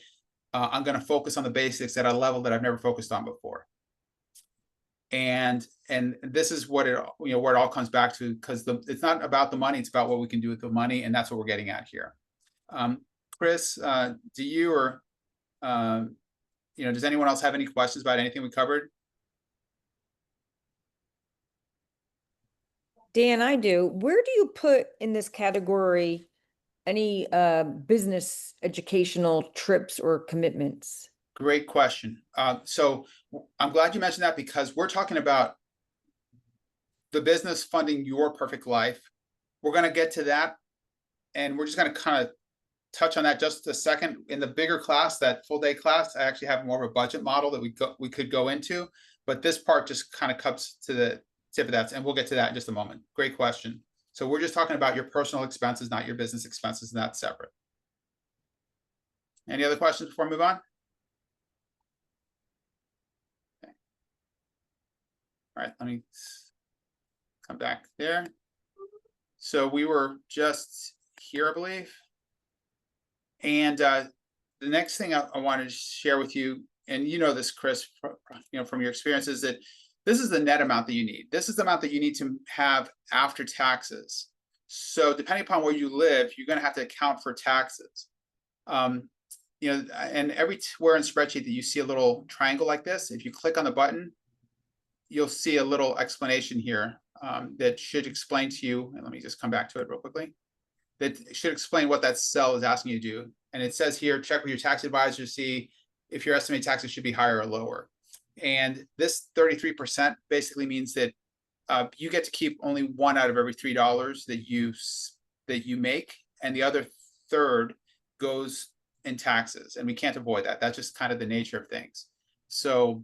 I'm going to focus on the basics at a level that I've never focused on before. And this is what where it all comes back to, because it's not about the money, it's about what we can do with the money, and that's what we're getting at here. Chris, do you or you know, does anyone else have any questions about anything we covered? Dan, I do. Where do you put in this category any business educational trips or commitments? Great question. So I'm glad you mentioned that, because we're talking about the business funding your perfect life. We're going to get to that, and we're just going to kind of touch on that just a second. In the bigger class, that full day class, I actually have more of a budget model that we could go into, but this part just kind of comes to the tip of that, and we'll get to that in just a moment. Great question. So we're just talking about your personal expenses, not your business expenses, and that's separate. Any other questions before we move on? Okay. All right, let me come back there. So we were just here, I believe. And the next thing I wanted to share with you, and you know this, Chris, you know, from your experience, is that this is the net amount that you need. This is the amount that you need to have after taxes. So depending upon where you live, you're going to have to account for taxes. You know, and everywhere in spreadsheet that you see a little triangle like this, if you click on the button, you'll see a little explanation here that should explain to you, and let me just come back to it real quickly, that should explain what that cell is asking you to do. And it says here, check with your tax advisor to see if your estimated taxes should be higher or lower. And this 33% basically means that you get to keep only $1 out of every $3 that you make and the other third goes in taxes, and we can't avoid that. That's just kind of the nature of things. So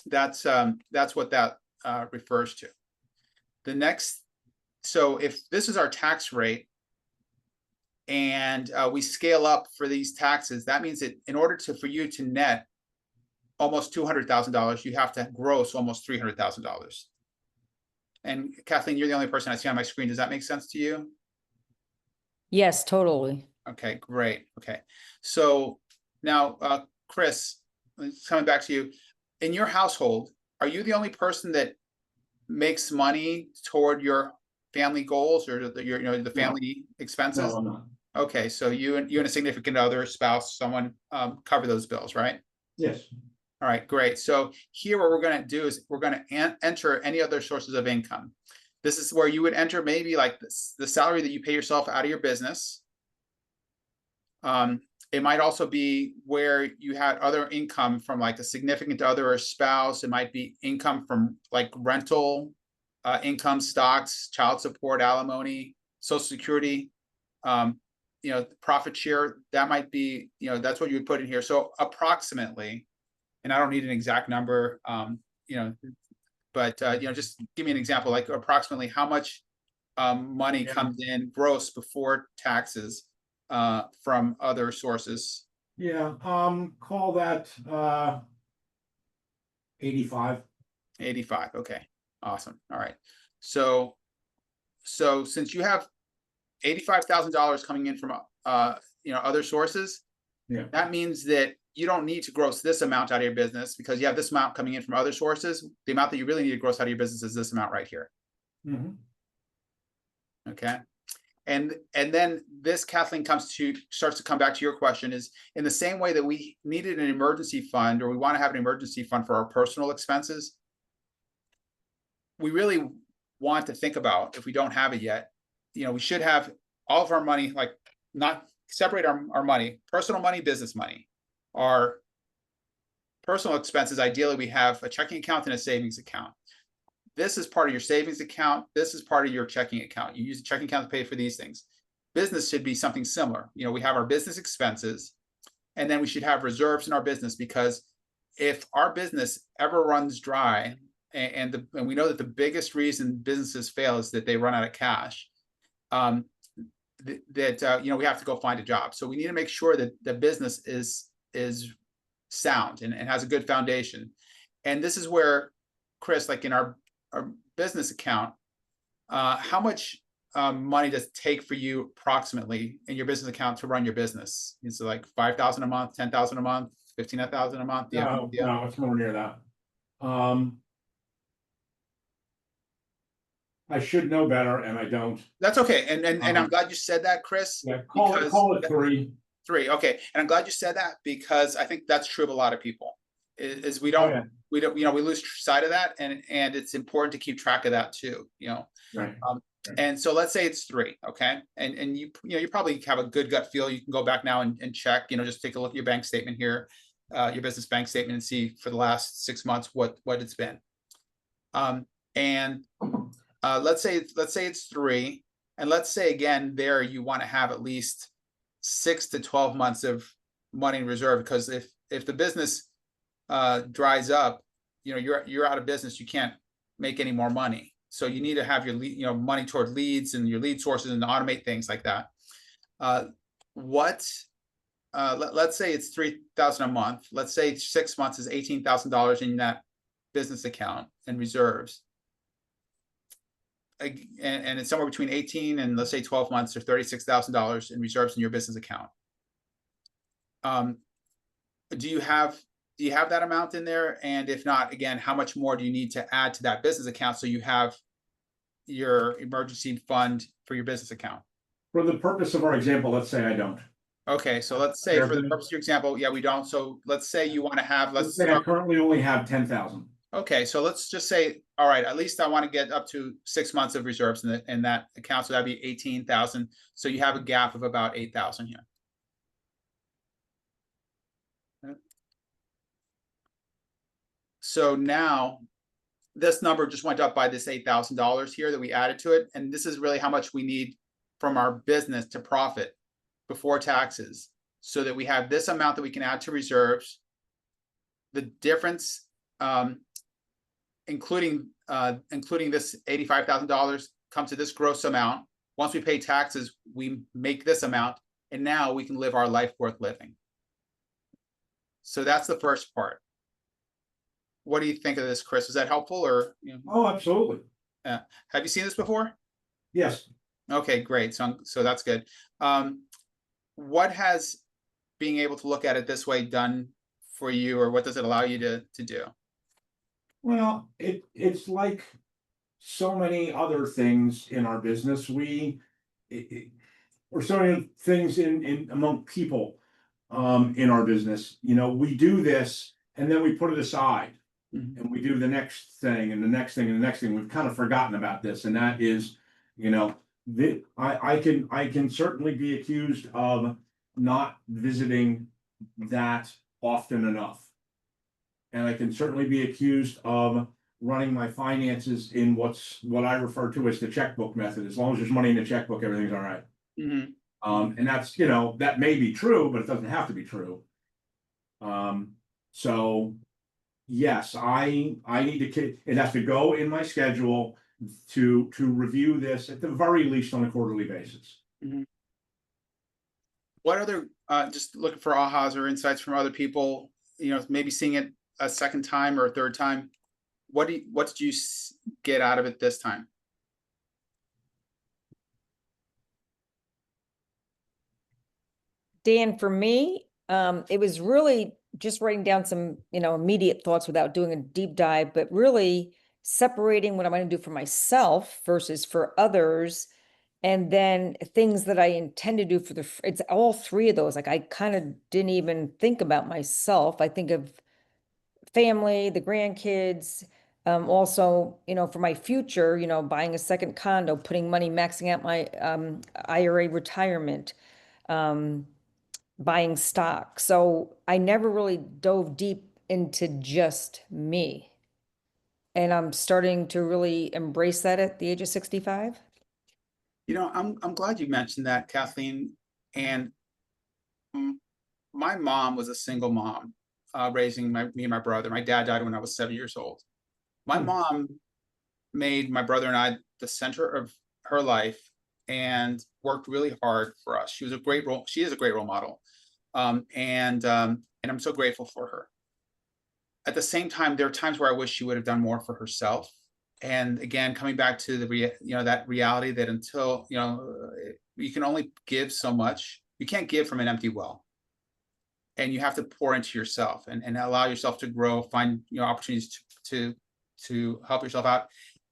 that's what that refers to. The next, so if this is our tax rate, and we scale up for these taxes, that means that in order for you to net almost $200,000, you have to gross almost $300,000. And Kathleen, you're the only person I see on my screen. Does that make sense to you? Yes, totally. Okay, great. Okay. So now, Chris, coming back to you, in your household, are you the only person that makes money toward your family goals or the family expenses? No, I'm not. Okay, so you and a significant other, spouse, someone cover those bills, right? Yes. All right, great. So here what we're going to do is we're going to enter any other sources of income. This is where you would enter maybe like the salary that you pay yourself out of your business. It might also be where you had other income from like a significant other or spouse. It might be income from like rental income, stocks, child support, alimony, Social Security, profit share. That might be, that's what you would put in here. So approximately, and I don't need an exact number, but just give me an example, like approximately how much money comes in gross before taxes from other sources. Yeah, call that 85. 85. Okay, awesome. All right. So since you have $85,000 coming in from other sources, that means that you don't need to gross this amount out of your business because you have this amount coming in from other sources. The amount that you really need to gross out of your business is this amount right here. Okay. And then this, Kathleen, starts to come back to your question, is in the same way that we needed an emergency fund, or we want to have an emergency fund for our personal expenses, we really want to think about, if we don't have it yet, we should have all of our money, like not separate our money, personal money, business money. Our personal expenses, ideally we have a checking account and a savings account. This is part of your savings account. This is part of your checking account. You use the checking account to pay for these things. Business should be something similar. We have our business expenses, and then we should have reserves in our business, because if our business ever runs dry, and we know that the biggest reason businesses fail is that they run out of cash, we have to go find a job. So we need to make sure that the business is sound and has a good foundation. And this is where, Chris, like in our business account, how much money does it take for you approximately in your business account to run your business? Is it like $5,000 a month, $10,000 a month, $15,000 a month? No, it's more near that. I should know better, and I don't. That's okay, and I'm glad you said that, Chris. Yeah, call it 3. 3, okay, and I'm glad you said that, because I think that's true of a lot of people. Is we don't we lose sight of that, and it's important to keep track of that too. Right. And so let's say it's 3, okay, and you probably have a good gut feel. You can go back now and check. Just take a look at your bank statement here, your business bank statement, and see for the last 6 months what it's been. Let's say it's 3, and let's say again there you want to have at least 6 to 12 months of money in reserve, because if the business dries up, you're out of business, you can't make any more money. So you need to have your money toward leads and your lead sources and automate things like that. Let's say it's $3,000 a month. Let's say 6 months is $18,000 in that business account and reserves. And it's somewhere between 18 and let's say 12 months or $36,000 in reserves in your business account. Do you have that amount in there? And if not, again, how much more do you need to add to that business account so you have your emergency fund for your business account? For the purpose of our example, let's say I don't. Okay, so let's say for the purpose of your example, yeah, we don't. So let's say you want to have, Let's say I currently only have 10,000. Okay, so let's just say, all right, at least I want to get up to 6 months of reserves in that account. So that'd be 18,000. So you have a gap of about 8,000 here. So now this number just went up by this $8,000 here that we added to it. And this is really how much we need from our business to profit before taxes, so that we have this amount that we can add to reserves. The difference, including this $85,000, comes to this gross amount. Once we pay taxes, we make this amount, and now we can live our life worth living. So that's the first part. What do you think of this, Chris? Is that helpful, or Oh, absolutely. have you seen this before? Yes. Okay, great. So that's good. What has being able to look at it this way done for you, or what does it allow you to do? Well, it's like so many other things in our business. Or so many things in among people in our business. You know, we do this and then we put it aside. Mhm. And we do the next thing and the next thing and the next thing. We've kind of forgotten about this, and that is, you know, I can certainly be accused of not visiting that often enough. And I can certainly be accused of running my finances in what I refer to as the checkbook method. As long as there's money in the checkbook, everything's all right. Mhm. And that's, you know, that may be true, but it doesn't have to be true. So yes, I need to, it has to go in my schedule to review this at the very least on a quarterly basis. What other, just looking for ahas or insights from other people, you know, maybe seeing it a second time or a third time? What did you get out of it this time? Dan, for me, it was really just writing down some, immediate thoughts without doing a deep dive, but really separating what I'm going to do for myself versus for others. And then things that I intend to do for it's all three of those. Like I kind of didn't even think about myself. I think of family, the grandkids, also, for my future, buying a second condo, putting money, maxing out my IRA retirement, buying stock. So I never really dove deep into just me. And I'm starting to really embrace that at the age of 65. You know, I'm glad you mentioned that, Kathleen. And my mom was a single mom, raising me and my brother. My dad died when I was 7 years old. My mom made my brother and I the center of her life and worked really hard for us. She is a great role model. And I'm so grateful for her. At the same time, there are times where I wish she would have done more for herself. And again, coming back to that reality that until, you can only give so much. You can't give from an empty well. And you have to pour into yourself and allow yourself to grow, find, opportunities to help yourself out.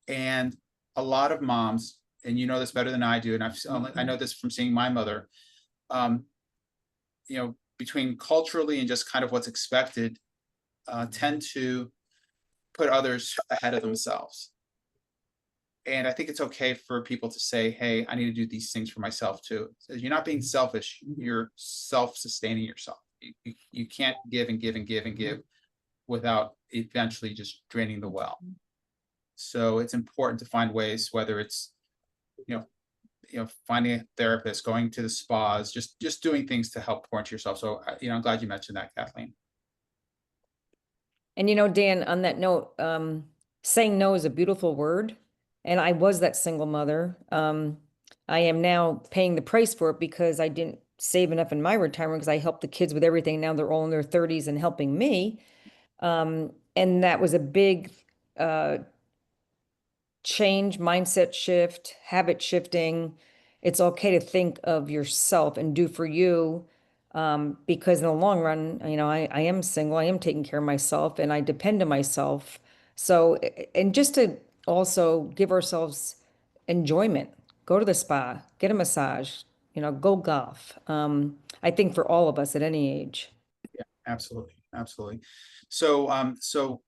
And a lot of moms, and you know this better than I do, and I know this from seeing my mother, between culturally and just kind of what's expected, tend to put others ahead of themselves. And I think it's okay for people to say, hey, I need to do these things for myself too. So you're not being selfish, you're self-sustaining yourself. You can't give and give and give and give without eventually just draining the well. So it's important to find ways, whether it's, finding a therapist, going to the spas, just doing things to help pour into yourself. So, I'm glad you mentioned that, Kathleen. And Dan, on that note, saying no is a beautiful word. And I was that single mother. I am now paying the price for it because I didn't save enough in my retirement because I helped the kids with everything. Now they're all in their 30s and helping me. And that was a big change, mindset shift, habit shifting. It's okay to think of yourself and do for you. Because in the long run, I am single, I am taking care of myself and I depend on myself. So, and just to also give ourselves enjoyment, go to the spa, get a massage, go golf. I think for all of us at any age. Yeah, absolutely. Absolutely. So,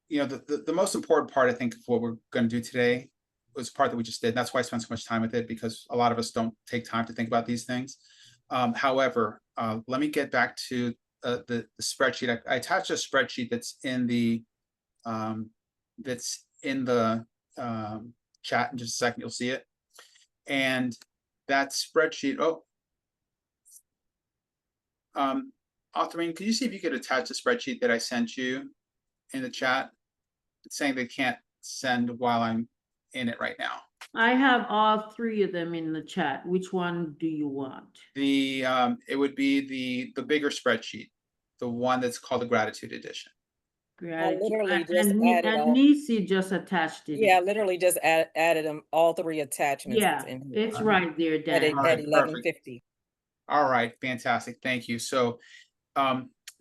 the most important part, I think, of what we're going to do today was the part that we just did. That's why I spent so much time with it, because a lot of us don't take time to think about these things. However, let me get back to the spreadsheet. I attached a spreadsheet that's in the chat in just a second. You'll see it. And that spreadsheet, Authorine, could you see if you could attach the spreadsheet that I sent you in the chat? It's saying they can't send while I'm in it right now. I have all three of them in the chat. Which one do you want? It would be the bigger spreadsheet, the one that's called the Gratitude Edition. literally just And added all- Nisi just attached it. Yeah, I literally just added them, all three attachments. Yeah, in here, it's right there, At, Dan. All right, at 11:50. All right, fantastic, thank you. So,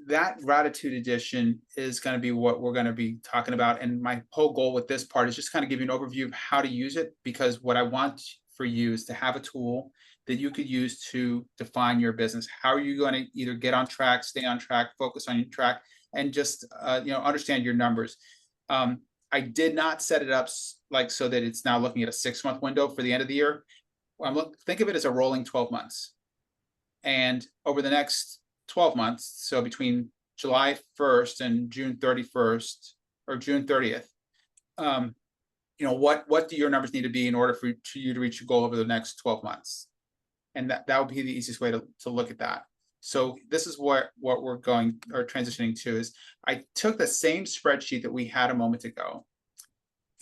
that Gratitude Edition is gonna be what we're gonna be talking about, and my whole goal with this part is just kind of give you an overview of how to use it, because what I want for you is to have a tool that you could use to define your business. How are you gonna either get on track, stay on track, focus on your track, and just, understand your numbers. I did not set it up like so that it's now looking at a 6-month window for the end of the year. Think of it as a rolling 12 months. And over the next 12 months, so between July 1st and June 31st or June 30th, what do your numbers need to be in order for you to reach your goal over the next 12 months? And that would be the easiest way to look at that. So this is what we're going or transitioning to is I took the same spreadsheet that we had a moment ago.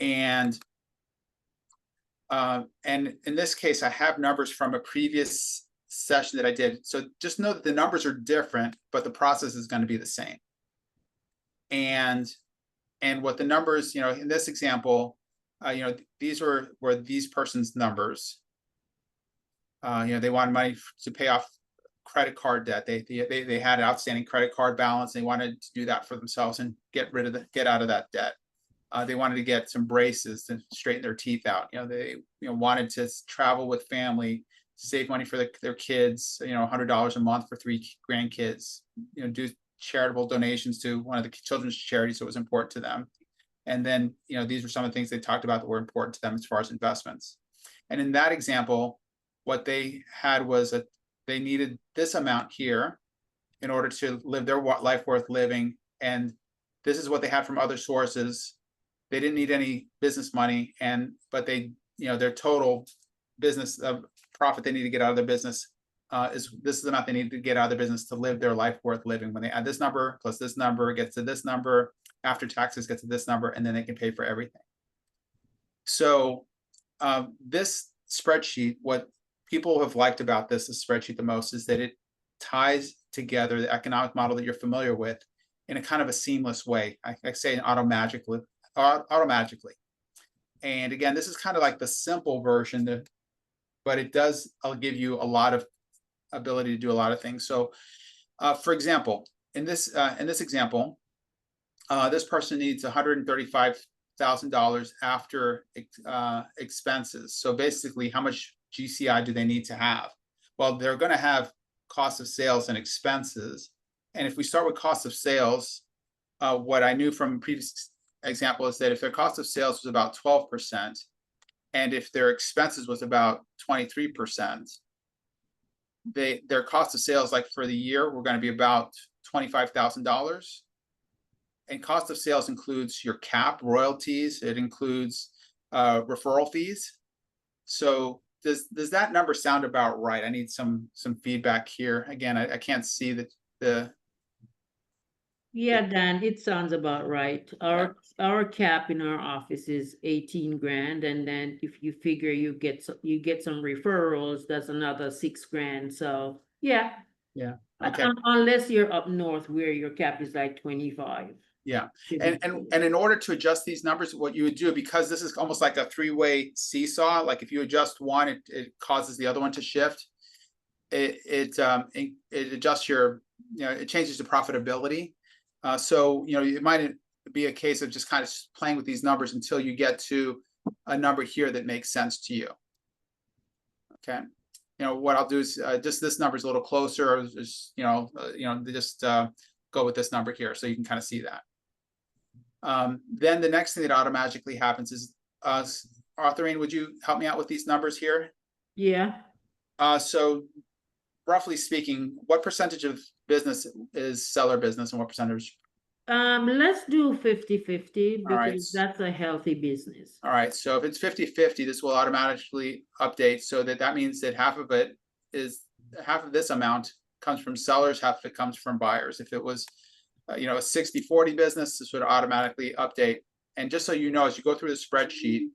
And in this case, I have numbers from a previous session that I did. So just know that the numbers are different, but the process is going to be the same. And what the numbers, in this example, these were these person's numbers. They wanted money to pay off credit card debt. They had an outstanding credit card balance. They wanted to do that for themselves and get out of that debt. They wanted to get some braces to straighten their teeth out. They wanted to travel with family, save money for their kids. $100 a month for 3 grandkids. Do charitable donations to one of the children's charities that was important to them. And then these were some of the things they talked about that were important to them as far as investments. And in that example, what they had was that they needed this amount here in order to live their life worth living. And this is what they had from other sources. They didn't need any business money, but they, their total business profit they need to get out of their business this is the amount they need to get out of their business to live their life worth living. When they add this number plus this number, it gets to this number, after taxes gets to this number, and then they can pay for everything. So this spreadsheet, what people have liked about this spreadsheet the most is that it ties together the economic model that you're familiar with in a kind of a seamless way. I say automagically. And again, this is kind of like the simple version, but it does give you a lot of ability to do a lot of things. So for example, in this example, this person needs $135,000 after expenses. So basically, how much GCI do they need to have? Well, they're going to have cost of sales and expenses. And if we start with cost of sales, what I knew from previous example is that if their cost of sales was about 12%, and if their expenses was about 23%, their cost of sales, like for the year, were going to be about $25,000. And cost of sales includes your cap, royalties. It includes referral fees. So does that number sound about right? I need some feedback here. Again, I can't see the. Yeah, Dan, it sounds about right. Our cap in our office is 18 grand, and then if you figure you get some referrals, that's another 6 grand. So yeah. Okay. Unless you're up north where your cap is like 25. Yeah, and in order to adjust these numbers, what you would do, because this is almost like a 3-way seesaw, like if you adjust one, it causes the other one to shift. It adjusts your, it changes the profitability. So, it might be a case of just kind of playing with these numbers until you get to a number here that makes sense to you. Okay. What I'll do is just this number is a little closer, or just, go with this number here so you can kind of see that. Then the next thing that automatically happens is, Authorine, would you help me out with these numbers here? Yeah. So roughly speaking, what percentage of business is seller business and what percentage Let's do 50-50 All right. because that's a healthy business. All right, so if it's 50-50, this will automatically update, so that means that half of this amount comes from sellers, half of it comes from buyers. If it was, a 60-40 business, this would automatically update. And just so you know, as you go through the spreadsheet,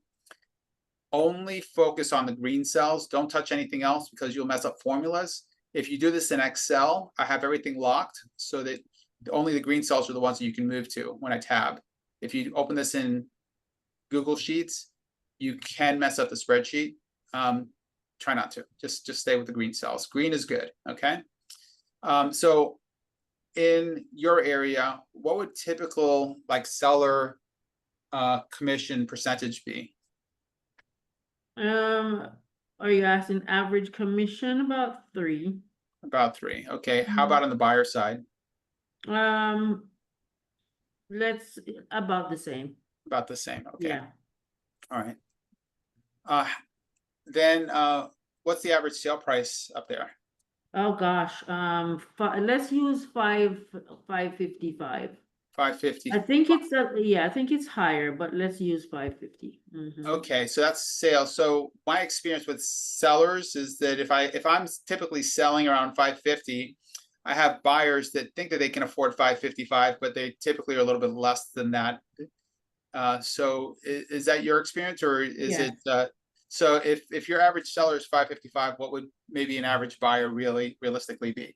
only focus on the green cells, don't touch anything else because you'll mess up formulas. If you do this in Excel, I have everything locked so that only the green cells are the ones that you can move to when I tab. If you open this in Google Sheets, you can mess up the spreadsheet. Try not to, just stay with the green cells. Green is good, okay? So in your area, what would typical like seller commission percentage be? Are you asking average commission? About 3. About 3, okay. How about on the buyer side? Let's about the same. About the same, okay. Yeah. All right. Then what's the average sale price up there? Oh gosh, let's use 555. 550. I think it's I think it's higher, but let's use 550. Okay, so that's sales. So my experience with sellers is that if I'm typically selling around 550, I have buyers that think that they can afford 555, but they typically are a little bit less than that. So is that your experience, or is Yeah. it so if your average seller is 555, what would maybe an average buyer realistically be?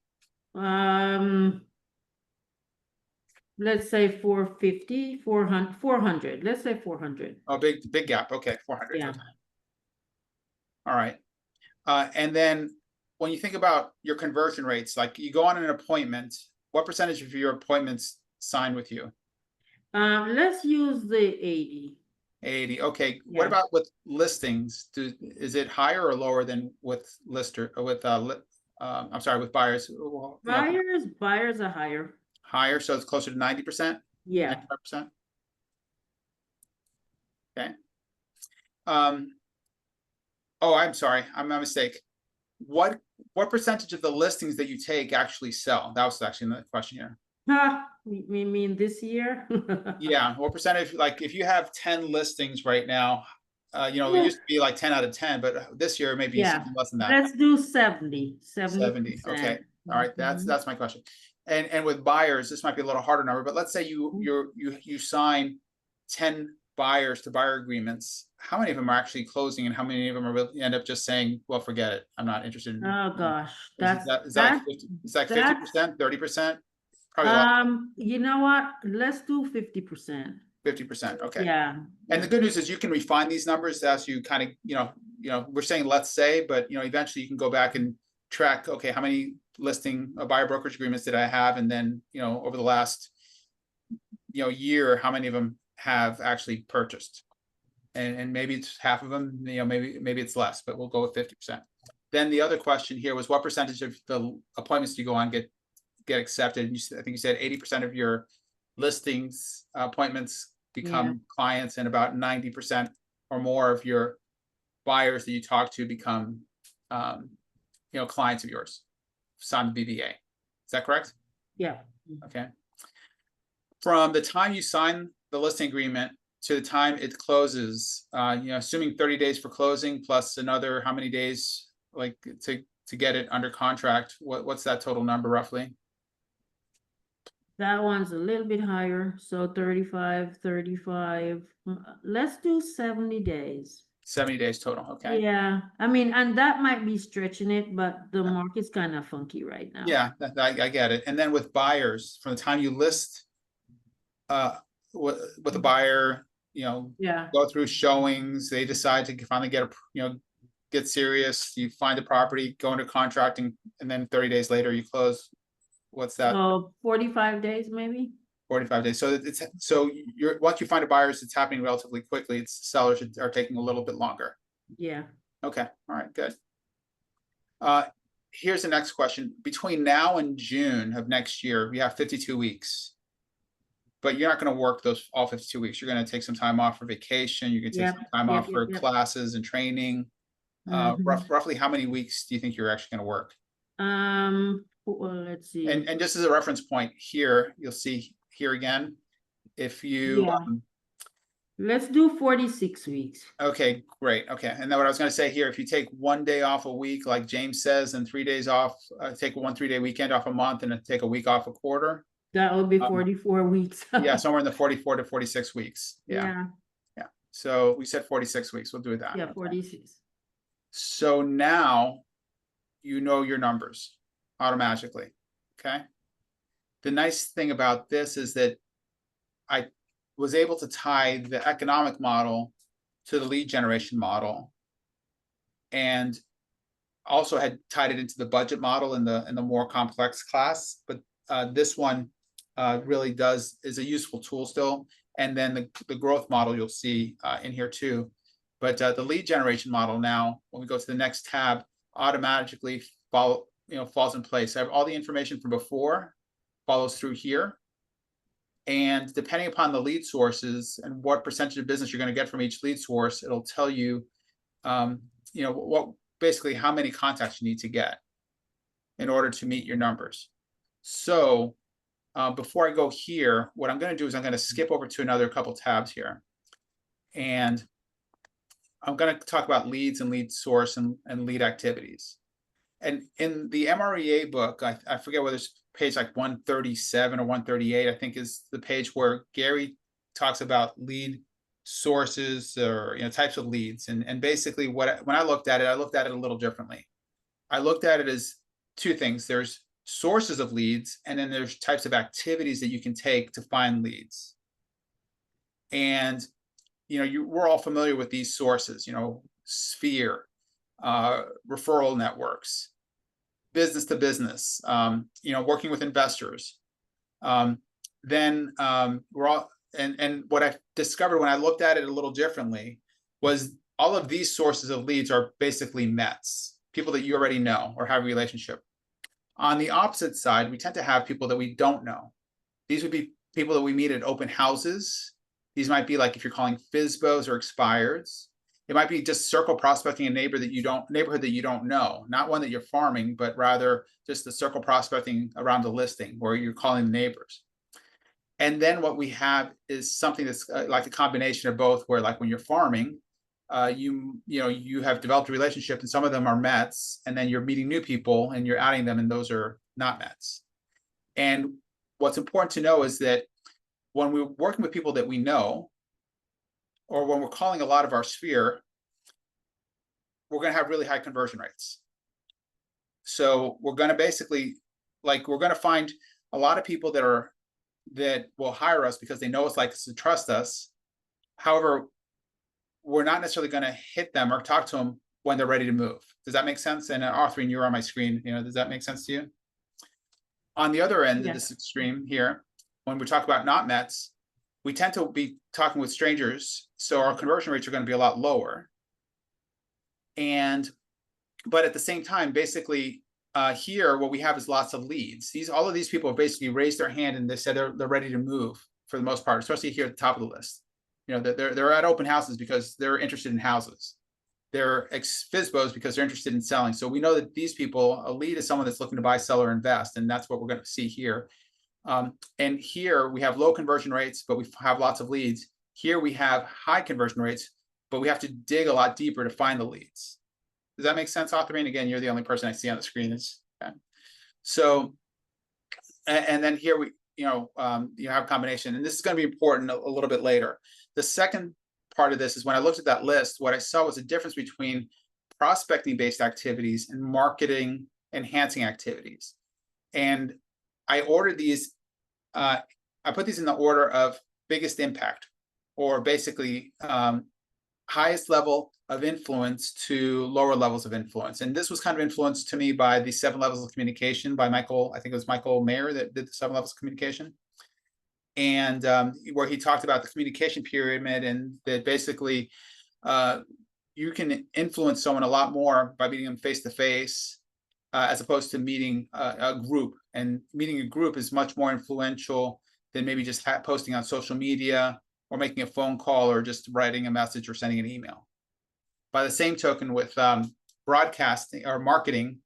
Let's say 450, 400. Let's say 400. Oh, big gap. Okay, 400. Yeah. Okay. All right. And then when you think about your conversion rates, like you go on an appointment, what percentage of your appointments sign with you? Let's use the 80. 80. Okay. Yeah. What about with listings? Is it higher or lower than with I'm sorry, with buyers? Buyers are higher. Higher, so it's closer to 90%? Yeah. 95%? Okay. Oh, I'm sorry, I'm my mistake. What percentage of the listings that you take actually sell? That was actually the question here. We mean this year? Yeah, what percentage, like if you have 10 listings right now, it used to be like 10 out of 10, but this year maybe Yeah. something less than that. Let's do 70. 70, okay. All right, that's my question. And with buyers, this might be a little harder number, but let's say you sign 10 buyers to buyer agreements. How many of them are actually closing, and how many of them are really end up just saying, well, forget it, I'm not interested in. Oh gosh, Is that like 50%, 30%? Probably a lot. You know what? Let's do 50%. 50%, okay. Yeah. And the good news is you can refine these numbers as you kind of, we're saying let's say, but eventually you can go back and track, okay, how many buyer brokerage agreements did I have? And then, over the last, year, how many of them have actually purchased? And maybe it's half of them, maybe it's less, but we'll go with 50%. Then the other question here was, what percentage of the appointments you go on get accepted? And I think you said 80% of your listings appointments become clients, and about 90% or more of your buyers that you talk to become clients of yours, signed the BBA. Is that correct? Yeah. Okay. From the time you sign the listing agreement to the time it closes, assuming 30 days for closing plus another how many days like to get it under contract, what's that total number roughly? That one's a little bit higher, so 35. Let's do 70 days. 70 days total, okay. Yeah, I mean, and that might be stretching it, but the market's kind of funky right now. Yeah, I get it. And then with buyers, from the time you list with the buyer, go through showings, they decide to finally get serious, you find the property, go into contracting, and then 30 days later you close. What's that? Oh, 45 days maybe? 45 days. So once you find a buyer, it's happening relatively quickly. It's sellers are taking a little bit longer. Yeah. Okay. All right, good. Here's the next question. Between now and June of next year, we have 52 weeks. But you're not going to work all 52 weeks. You're going to take some time off for vacation. You can take some time off for classes and training. Roughly how many weeks do you think you're actually going to work? Well, let's see. And just as a reference point here, you'll see here again. If you, Yeah. Let's do 46 weeks. okay, great. Okay. And then what I was going to say here, if you take 1 day off a week, like James says, and 3 days off, take 1 3-day weekend off a month and then take a week off a quarter. That would be 44 weeks. Yeah, somewhere in the 44 to 46 weeks. Yeah. Yeah, So we said 46 weeks. We'll do that. yeah, Okay. 46. So now you know your numbers automatically. Okay. The nice thing about this is that I was able to tie the economic model to the lead generation model, and also had tied it into the budget model in the more complex class. But this one really is a useful tool still. And then the growth model you'll see in here too. But the lead generation model now, when we go to the next tab, automatically falls in place. I have all the information from before follows through here. And depending upon the lead sources and what percentage of business you're going to get from each lead source, it'll tell you, what basically how many contacts you need to get in order to meet your numbers. So before I go here, what I'm going to do is I'm going to skip over to another couple tabs here. And I'm going to talk about leads and lead source and lead activities. And in the MREA book, I forget whether it's page like 137 or 138, I think is the page where Gary talks about lead sources or types of leads. And basically when I looked at it a little differently. I looked at it as two things. There's sources of leads, and then there's types of activities that you can take to find leads. And we're all familiar with these sources, Sphere, referral networks, business to business, working with investors. Then we're all, and what I discovered when I looked at it a little differently was all of these sources of leads are basically METs, people that you already know or have a relationship. On the opposite side, we tend to have people that we don't know. These would be people that we meet at open houses. These might be like if you're calling FSBOs or expireds. It might be just circle prospecting a neighborhood that you don't know, not one that you're farming, but rather just the circle prospecting around the listing where you're calling the neighbors. And then what we have is something that's like a combination of both, where like when you're farming, you have developed a relationship, and some of them are METs, and then you're meeting new people and you're adding them, and those are not METs. And what's important to know is that when we're working with people that we know, or when we're calling a lot of our sphere, we're going to have really high conversion rates. So we're going to basically, we're going to find a lot of people that will hire us because they know us, like us, and trust us. However, we're not necessarily going to hit them or talk to them when they're ready to move. Does that make sense? And Arthur, you're on my screen. Does that make sense to you? On the other end of this extreme here, when we talk about not METs, we tend to be talking with strangers, so our conversion rates are going to be a lot lower. But at the same time, basically, here what we have is lots of leads. All of these people have basically raised their hand and they said they're ready to move for the most part, especially here at the top of the list. They're at open houses because they're interested in houses. They're FSBOs because they're interested in selling. So we know that these people, a lead is someone that's looking to buy, sell, or invest, and that's what we're going to see here. And here we have low conversion rates, but we have lots of leads. Here we have high conversion rates, but we have to dig a lot deeper to find the leads. Does that make sense, Arthur? Again, you're the only person I see on the screen. Okay. So, and then here we, you have a combination, and this is going to be important a little bit later. The second part of this is when I looked at that list, what I saw was a difference between prospecting-based activities and marketing enhancing activities. And I ordered these, I put these in the order of biggest impact, or basically highest level of influence to lower levels of influence. And this was kind of influenced to me by the 7 levels of communication by Michael, I think it was Michael Mayer that did the 7 levels of communication. And where he talked about the communication pyramid, and that basically you can influence someone a lot more by meeting them face to face, as opposed to meeting a group. And meeting a group is much more influential than maybe just posting on social media or making a phone call or just writing a message or sending an email. By the same token, with broadcasting or marketing,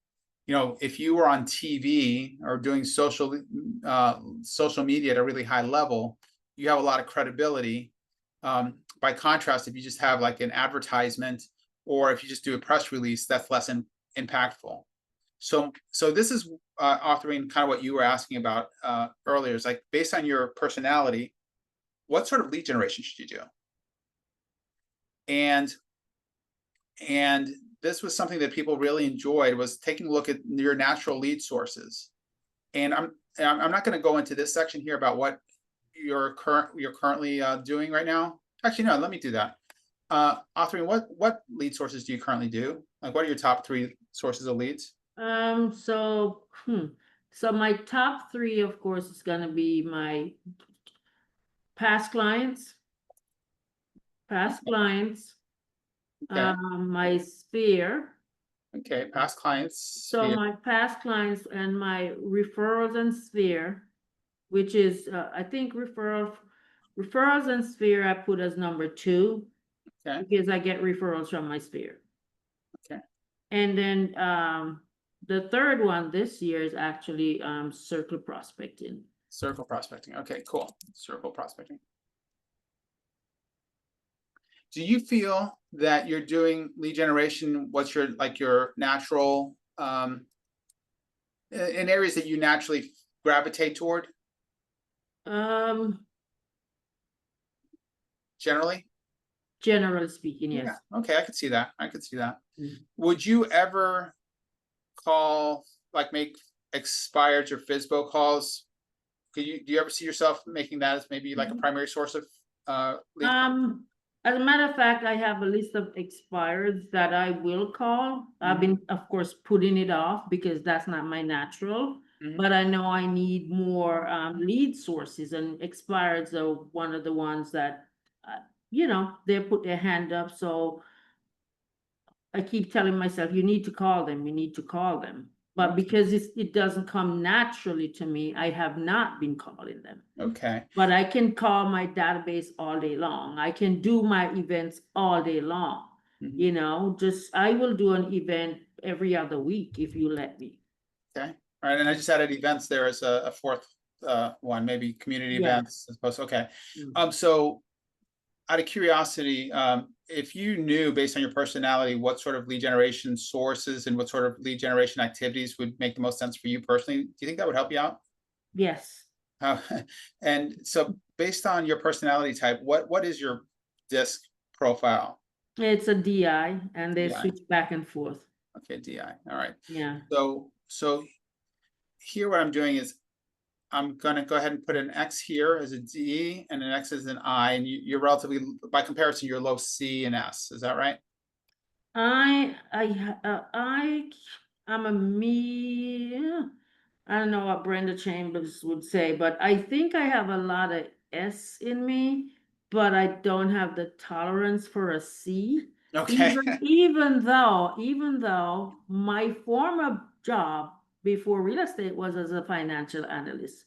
you know, if you were on TV or doing social media at a really high level, you have a lot of credibility. By contrast, if you just have like an advertisement, or if you just do a press release, that's less impactful. So this is authoring kind of what you were asking about earlier. Is like, based on your personality, what sort of lead generation should you do? And this was something that people really enjoyed, was taking a look at your natural lead sources. And I'm not going to go into this section here about what you're currently doing right now. Actually, no, let me do that. Authoring, what lead sources do you currently do? Like, what are your top 3 sources of leads? So my top 3, of course, is gonna be my past clients. Okay. My sphere. Okay, past clients. So Yeah. my past clients and my referrals and sphere, which is, I think referrals and sphere I put as number 2. Okay. Because I get referrals from my sphere. Okay. And then, the third one this year is actually, circle prospecting. Circle prospecting. Okay, cool. Circle prospecting. Do you feel that you're doing lead generation, what's your natural, in areas that you naturally gravitate toward generally? Generally speaking, yes. Yeah. Okay, I could see that. Mm. Would you ever call, like, make expireds or FSBO calls? Do you ever see yourself making that as maybe like a primary source of lead? As a matter of fact, I have a list of expireds that I will call. I've been, of course, putting it off because that's not my natural. Mhm. But I know I need more lead sources, and expireds are one of the ones that, they put their hand up. So I keep telling myself, you need to call them. But because it doesn't come naturally to me, I have not been calling them. Okay. But I can call my database all day long. I can do my events all day long. Mhm. I will do an event every other week if you let me. Okay. All right. And I just added events there as a 4th one, maybe community Yeah. events as opposed to, okay. Mm. So out of curiosity, if you knew based on your personality what sort of lead generation sources and what sort of lead generation activities would make the most sense for you personally, do you think that would help you out? Yes. And so based on your personality type, what is your DISC profile? It's a DI, and they DI. switch back and forth. Okay, DI. All right. Yeah. So here what I'm doing is I'm gonna go ahead and put an X here as a D and an X as an I, and you're relatively, by comparison, you're low C and S. Is that right? I'm a me. I don't know what Brenda Chambers would say, but I think I have a lot of S in me, but I don't have the tolerance for a C. Okay. Even though my former job before real estate was as a financial analyst,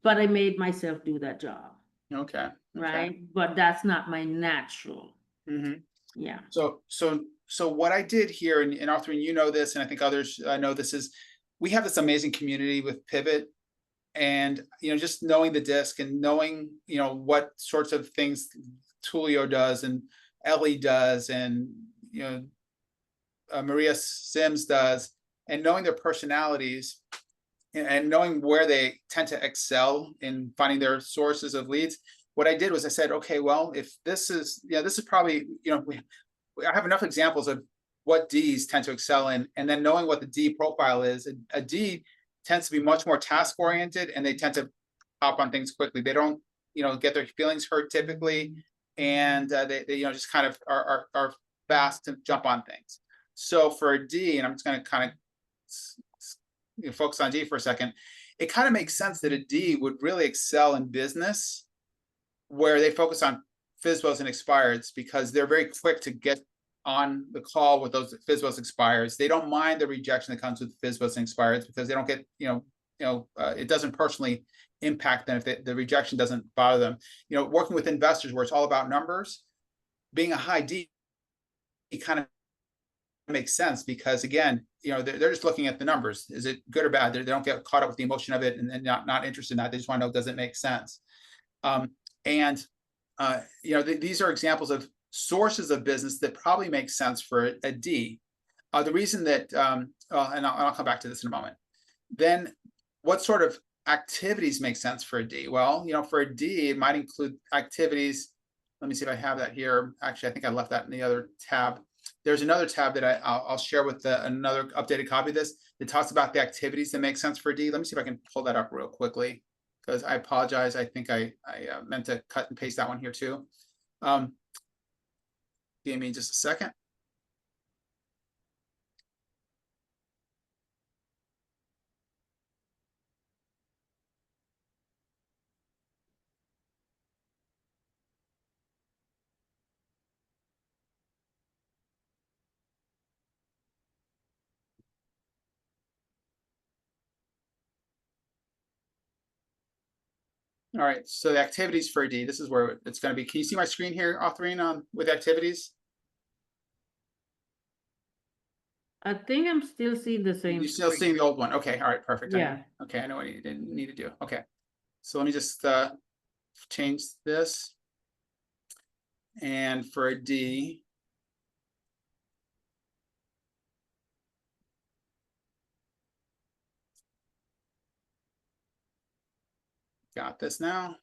but I made myself do that job, Okay. right? But that's not my natural. Mm-hmm. Yeah. So what I did here, and authoring, you know this, and I think others know this, is we have this amazing community with Pivot, and just knowing the DISC and knowing what sorts of things Tulio does and Ellie does and Maria Sims does, and knowing their personalities and knowing where they tend to excel in finding their sources of leads. What I did was I said, okay, well, if this is probably, I have enough examples of what Ds tend to excel in, and then knowing what the D profile is. A D tends to be much more task oriented, and they tend to hop on things quickly. They don't, get their feelings hurt typically, and they just kind of are fast to jump on things. So for a D, and I'm just going to kind of focus on D for a second, it kind of makes sense that a D would really excel in business where they focus on FSBOs and expireds, because they're very quick to get on the call with those FSBOs expireds. They don't mind the rejection that comes with FSBOs and expireds because they don't get, it doesn't personally impact them if the rejection doesn't bother them. Working with investors where it's all about numbers, being a high D, it kind of make sense because again, you know, they're just looking at the numbers. Is it good or bad? They don't get caught up with the emotion of it and not interested in that. They just want to know, does it make sense? You know, these are examples of sources of business that probably make sense for a D. The reason that, and I'll come back to this in a moment. Then what sort of activities make sense for a D? Well, you know, for a D, it might include activities. Let me see if I have that here. Actually, I think I left that in the other tab. There's another tab that I'll share with another updated copy of this that talks about the activities that make sense for a D. Let me see if I can pull that up real quickly, because I apologize. I think I meant to cut and paste that one here too. Give me just a second. All right, so the activities for a D, this is where it's going to be. Can you see my screen here, Autherine, with activities? I think I'm still seeing the same. You're still seeing the old one. Okay, all right, perfect. Yeah. Okay, I know what you didn't need to do. Okay, so let me just change this. And for a D, got this now.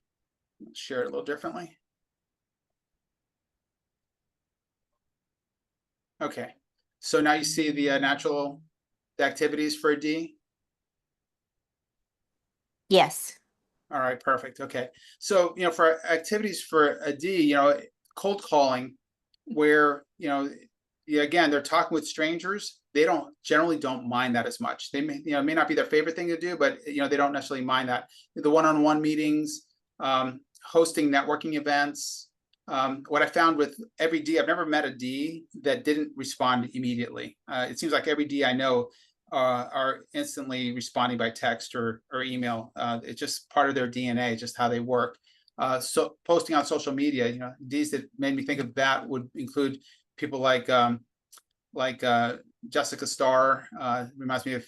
Let's share it a little differently. Okay, so now you see the the activities for a D. Yes. All right, perfect. Okay, so you know, for activities for a D, you know, cold calling, where you know, again, they're talking with strangers. They generally don't mind that as much. They may, you know, it may not be their favorite thing to do, but you know, they don't necessarily mind that. The one-on-one meetings, hosting networking events. What I found with every D, I've never met a D that didn't respond immediately. It seems like every D I know are instantly responding by text or email. It's just part of their DNA, just how they work. So posting on social media, you know, Ds that made me think of that would include people like Jessica Starr, reminds me of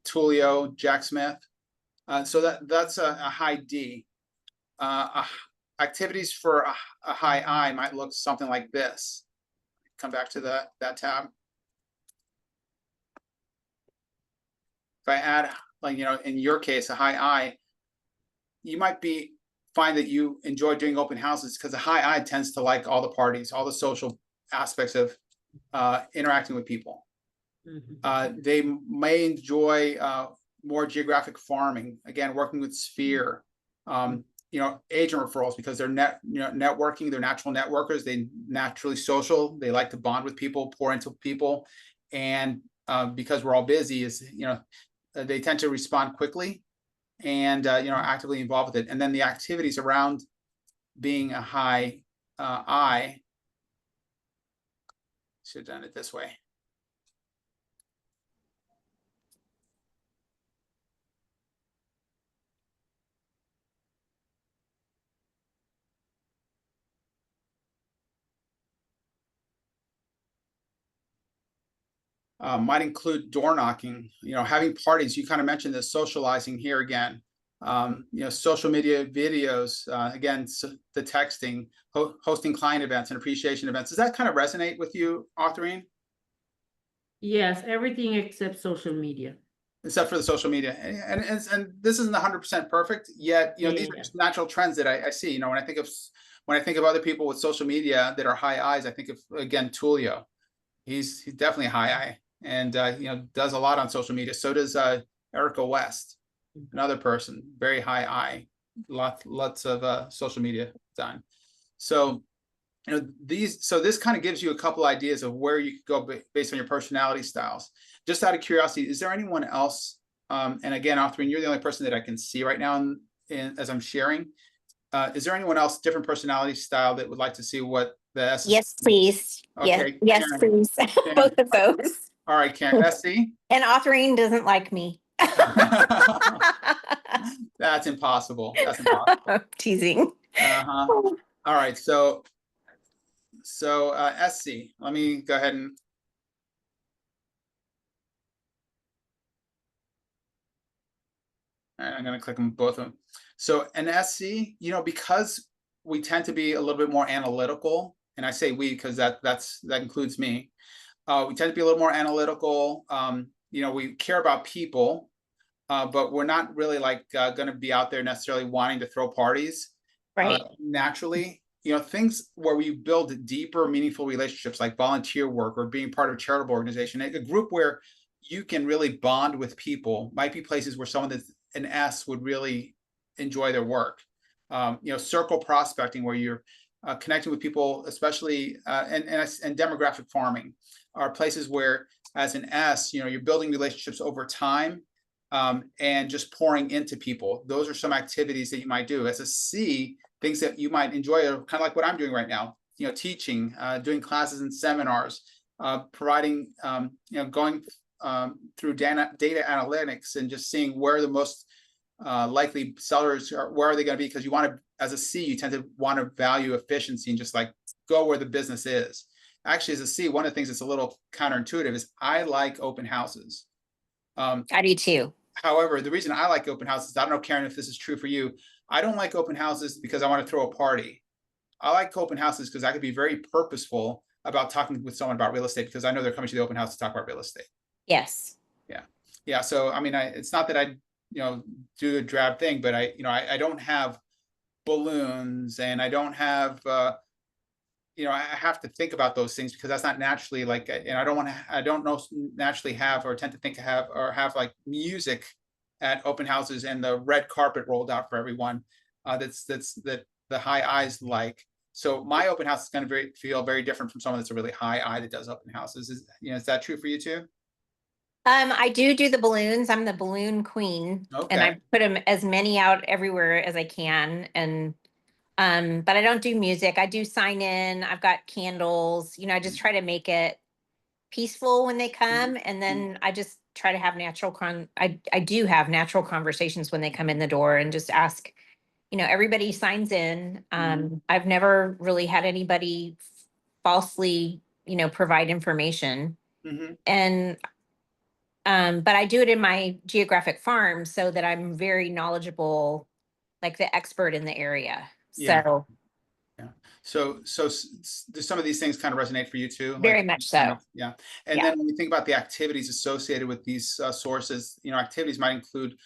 Tulio, Jack Smith. So that's a high D. Activities for a high I might look something like this. Come back to that tab. If I add, like, you know, in your case, a high I, you might find that you enjoy doing open houses because a high I tends to like all the parties, all the social aspects of interacting with people. They may enjoy more geographic farming, again, working with Sphere, you know, agent referrals because they're networking, they're natural networkers, they naturally social, they like to bond with people, pour into people, and because we're all busy, you know, they tend to respond quickly and you know, actively involved with it. And then the activities around being a high I, should have done it this way. Might include door knocking, you know, having parties. You kind of mentioned this, socializing here again. You know, social media videos, again, so the texting, hosting client events and appreciation events. Does that kind of resonate with you, Autherine? Yes, everything except social media. Except for the social media. And this isn't 100% perfect yet. You know, these are just natural trends that I see. You know, when I think of other people with social media that are high I's, I think of, again, Tulio. He's definitely a high I. And you know, does a lot on social media. So does Erica West, another person, very high I, lots of social media done. So you know, this kind of gives you a couple ideas of where you could go based on your personality styles. Just out of curiosity, is there anyone else? And again, Autherine, you're the only person that I can see right now as I'm sharing. Is there anyone else, different personality style, that would like to see what the S? Yes, please. Okay, Yes, Karen. please. Both of those. All right, Karen. SC? And Autherine doesn't like me. That's impossible. That's impossible. Teasing. All right, so SC, let me go ahead and right, I'm gonna click on both of them. So an SC, because we tend to be a little bit more analytical, and I say we because that includes me. We tend to be a little more analytical. We care about people, but we're not really like going to be out there necessarily wanting to throw parties. Right. Naturally, things where we build deeper, meaningful relationships like volunteer work or being part of a charitable organization, a group where you can really bond with people might be places where someone that's an S would really enjoy their work. Circle prospecting where you're connecting with people, especially and demographic farming are places where as an S, you're building relationships over time and just pouring into people. Those are some activities that you might do. As a C, things that you might enjoy are kind of like what I'm doing right now, teaching, doing classes and seminars, providing, going through data analytics and just seeing where the most likely sellers are, where are they going to be? Because you want to, as a C, you tend to want to value efficiency and just like go where the business is. Actually, as a C, one of the things that's a little counterintuitive is I like open houses. I do too. However, the reason I like open houses, I don't know, Karen, if this is true for you. I don't like open houses because I want to throw a party. I like open houses because I could be very purposeful about talking with someone about real estate because I know they're coming to the open house to talk about real estate. Yes. Yeah. So, I mean, it's not that I, do a drab thing, but I don't have balloons and I don't have, I have to think about those things because that's not naturally like, and I don't know naturally have or tend to think have like music at open houses and the red carpet rolled out for everyone. That the high eyes like. So my open house is going to feel very different from someone that's a really high eye that does open houses. Is that true for you too? I do the balloons. I'm the balloon queen. Okay. And I put them as many out everywhere as I can. And but I don't do music. I do sign in. I've got candles. I just try to make it peaceful when they come. And then I just try to have I do have natural conversations when they come in the door and just ask, everybody signs in. I've never really had anybody falsely, provide information. And but I do it in my geographic farm so that I'm very knowledgeable, like the expert in the area. Yeah. So So do some of these things kind of resonate for you too? Very much so. Yeah. And Yeah. then when you think about the activities associated with these sources, activities might include,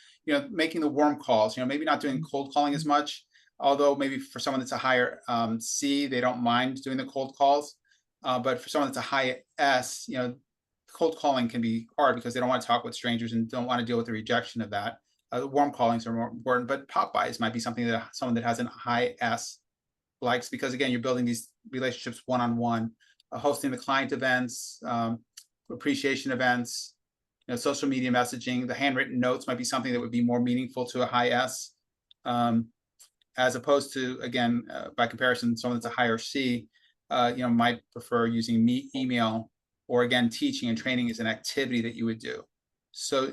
making the warm calls, maybe not doing cold calling as much, although maybe for someone that's a higher C, they don't mind doing the cold calls. But for someone that's a high S, cold calling can be hard because they don't want to talk with strangers and don't want to deal with the rejection of that. The warm callings are more important, but pop-bys might be something that someone that has a high S likes because again, you're building these relationships one-on-one, hosting the client events, appreciation events, social media messaging. The handwritten notes might be something that would be more meaningful to a high S, as opposed to, again, by comparison, someone that's a higher C, might prefer using email or again, teaching and training is an activity that you would do. So,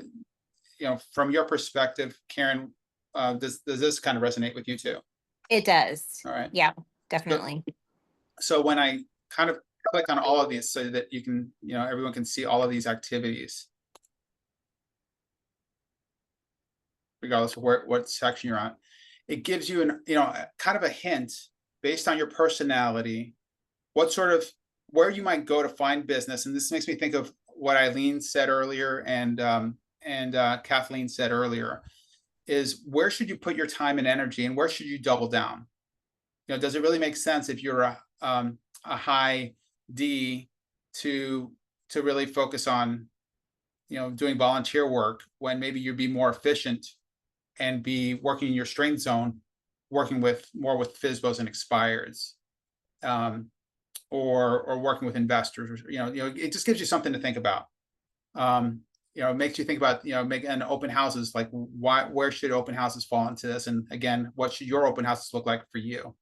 from your perspective, Karen, does this kind of resonate with you too? it does. All right. Yeah, definitely. So when I kind of click on all of these so that you can, everyone can see all of these activities, regardless of what section you're on, it gives you kind of a hint based on your personality, where you might go to find business. And this makes me think of what Eileen said earlier and Kathleen said earlier, is where should you put your time and energy and where should you double down? Does it really make sense if you're a high D to really focus on, doing volunteer work when maybe you'd be more efficient and be working in your strength zone, working more with FSBOs and expireds, or working with investors, it just gives you something to think about. It makes you think about, making open houses, like where should open houses fall into this? And again, what should your open houses look like for you?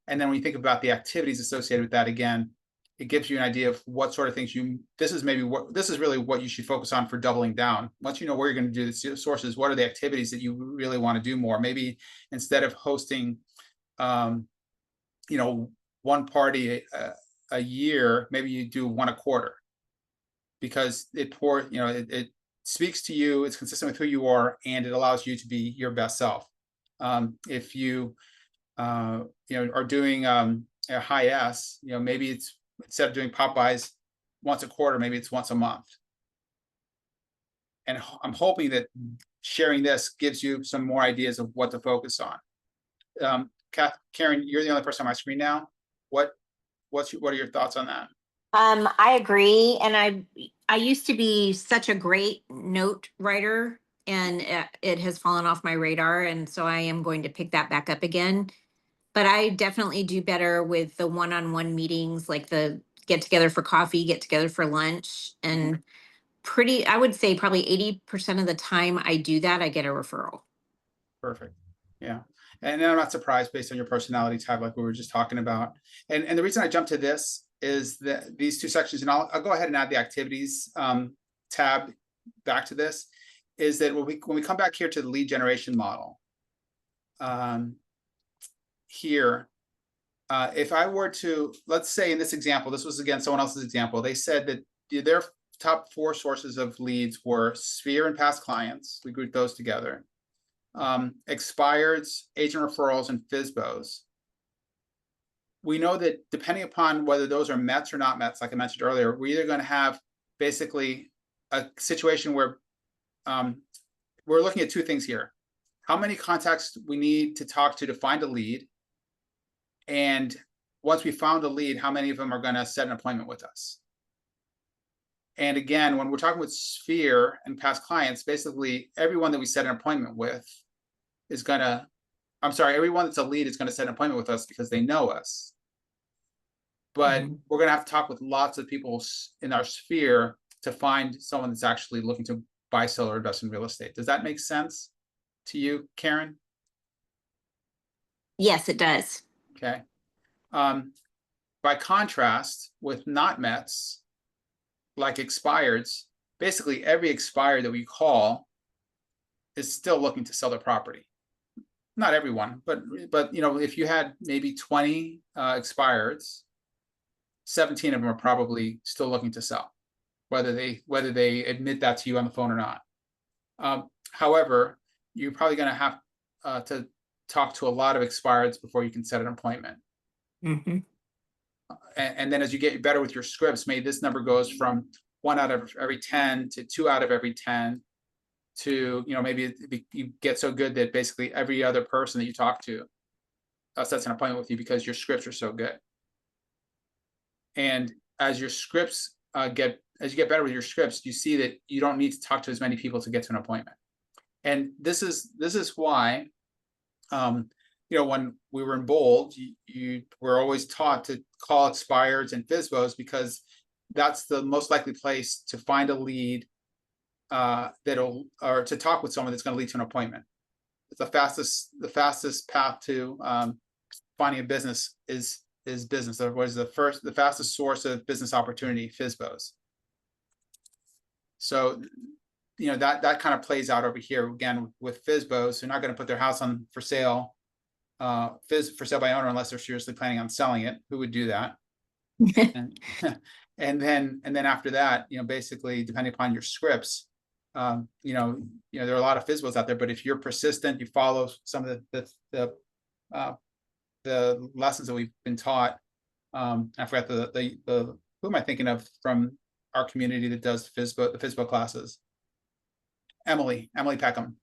And then when you think about the activities associated with that, again, it gives you an idea of what sort of things this is really what you should focus on for doubling down. Once you know where you're going to do the sources, what are the activities that you really want to do more? Maybe instead of hosting, one party a year, maybe you do one a quarter, because it speaks to you, it's consistent with who you are, and it allows you to be your best self. If you, are doing a high S, maybe it's instead of doing Popeyes once a quarter, maybe it's once a month. And I'm hoping that sharing this gives you some more ideas of what to focus on. Karen, you're the only person on my screen now. What are your thoughts on that? I agree. And I used to be such a great note writer, and it has fallen off my radar. And so I am going to pick that back up again. But I definitely do better with the one-on-one meetings, like the get together for coffee, get together for lunch, and I would say probably 80% of the time I do that, I get a referral. Perfect. Yeah. And I'm not surprised based on your personality type, like we were just talking about. And the reason I jumped to this is that these two sections, and I'll go ahead and add the activities tab back to this, is that when we come back here to the lead generation model, here, if I were to, let's say in this example, this was again someone else's example, they said that their top 4 sources of leads were Sphere and past clients. We grouped those together. Expireds, agent referrals, and FSBOs. We know that depending upon whether those are METs or not METs, like I mentioned earlier, we're either going to have basically a situation where we're looking at 2 things here. How many contacts we need to talk to find a lead. And once we found a lead, how many of them are going to set an appointment with us? And again, when we're talking with Sphere and past clients, basically everyone that we set an appointment with is going to, everyone that's a lead is going to set an appointment with us because they know us. But we're going to have to talk with lots of people in our Sphere to find someone that's actually looking to buy, sell, or invest in real estate. Does that make sense to you, Karen? Yes, it does. Okay. By contrast, with not METs, like expireds, basically every expired that we call is still looking to sell their property. Not everyone, but if you had maybe 20 expireds, 17 of them are probably still looking to sell, whether they admit that to you on the phone or not. However, you're probably going to have to talk to a lot of expireds before you can set an appointment. Mm-hmm. And then as you get better with your scripts, maybe this number goes from 1 out of every 10 to 2 out of every 10 to, maybe you get so good that basically every other person that you talk to sets an appointment with you because your scripts are so good. And as your scripts as you get better with your scripts, you see that you don't need to talk to as many people to get to an appointment. And this is why, when we were in Bold, you were always taught to call expireds and FSBOs because that's the most likely place to find a lead or to talk with someone that's going to lead to an appointment. It's the fastest path to finding a business is business. Otherwise, the fastest source of business opportunity, FSBOs. So, that kind of plays out over here again with FSBOs. They're not going to put their house on for sale by owner unless they're seriously planning on selling it. Who would do that? and then after that, basically depending upon your scripts, there are a lot of FSBOs out there, but if you're persistent, you follow some of the lessons that we've been taught. I forgot the who am I thinking of from our community that does the FSBO classes? Emily Peckham.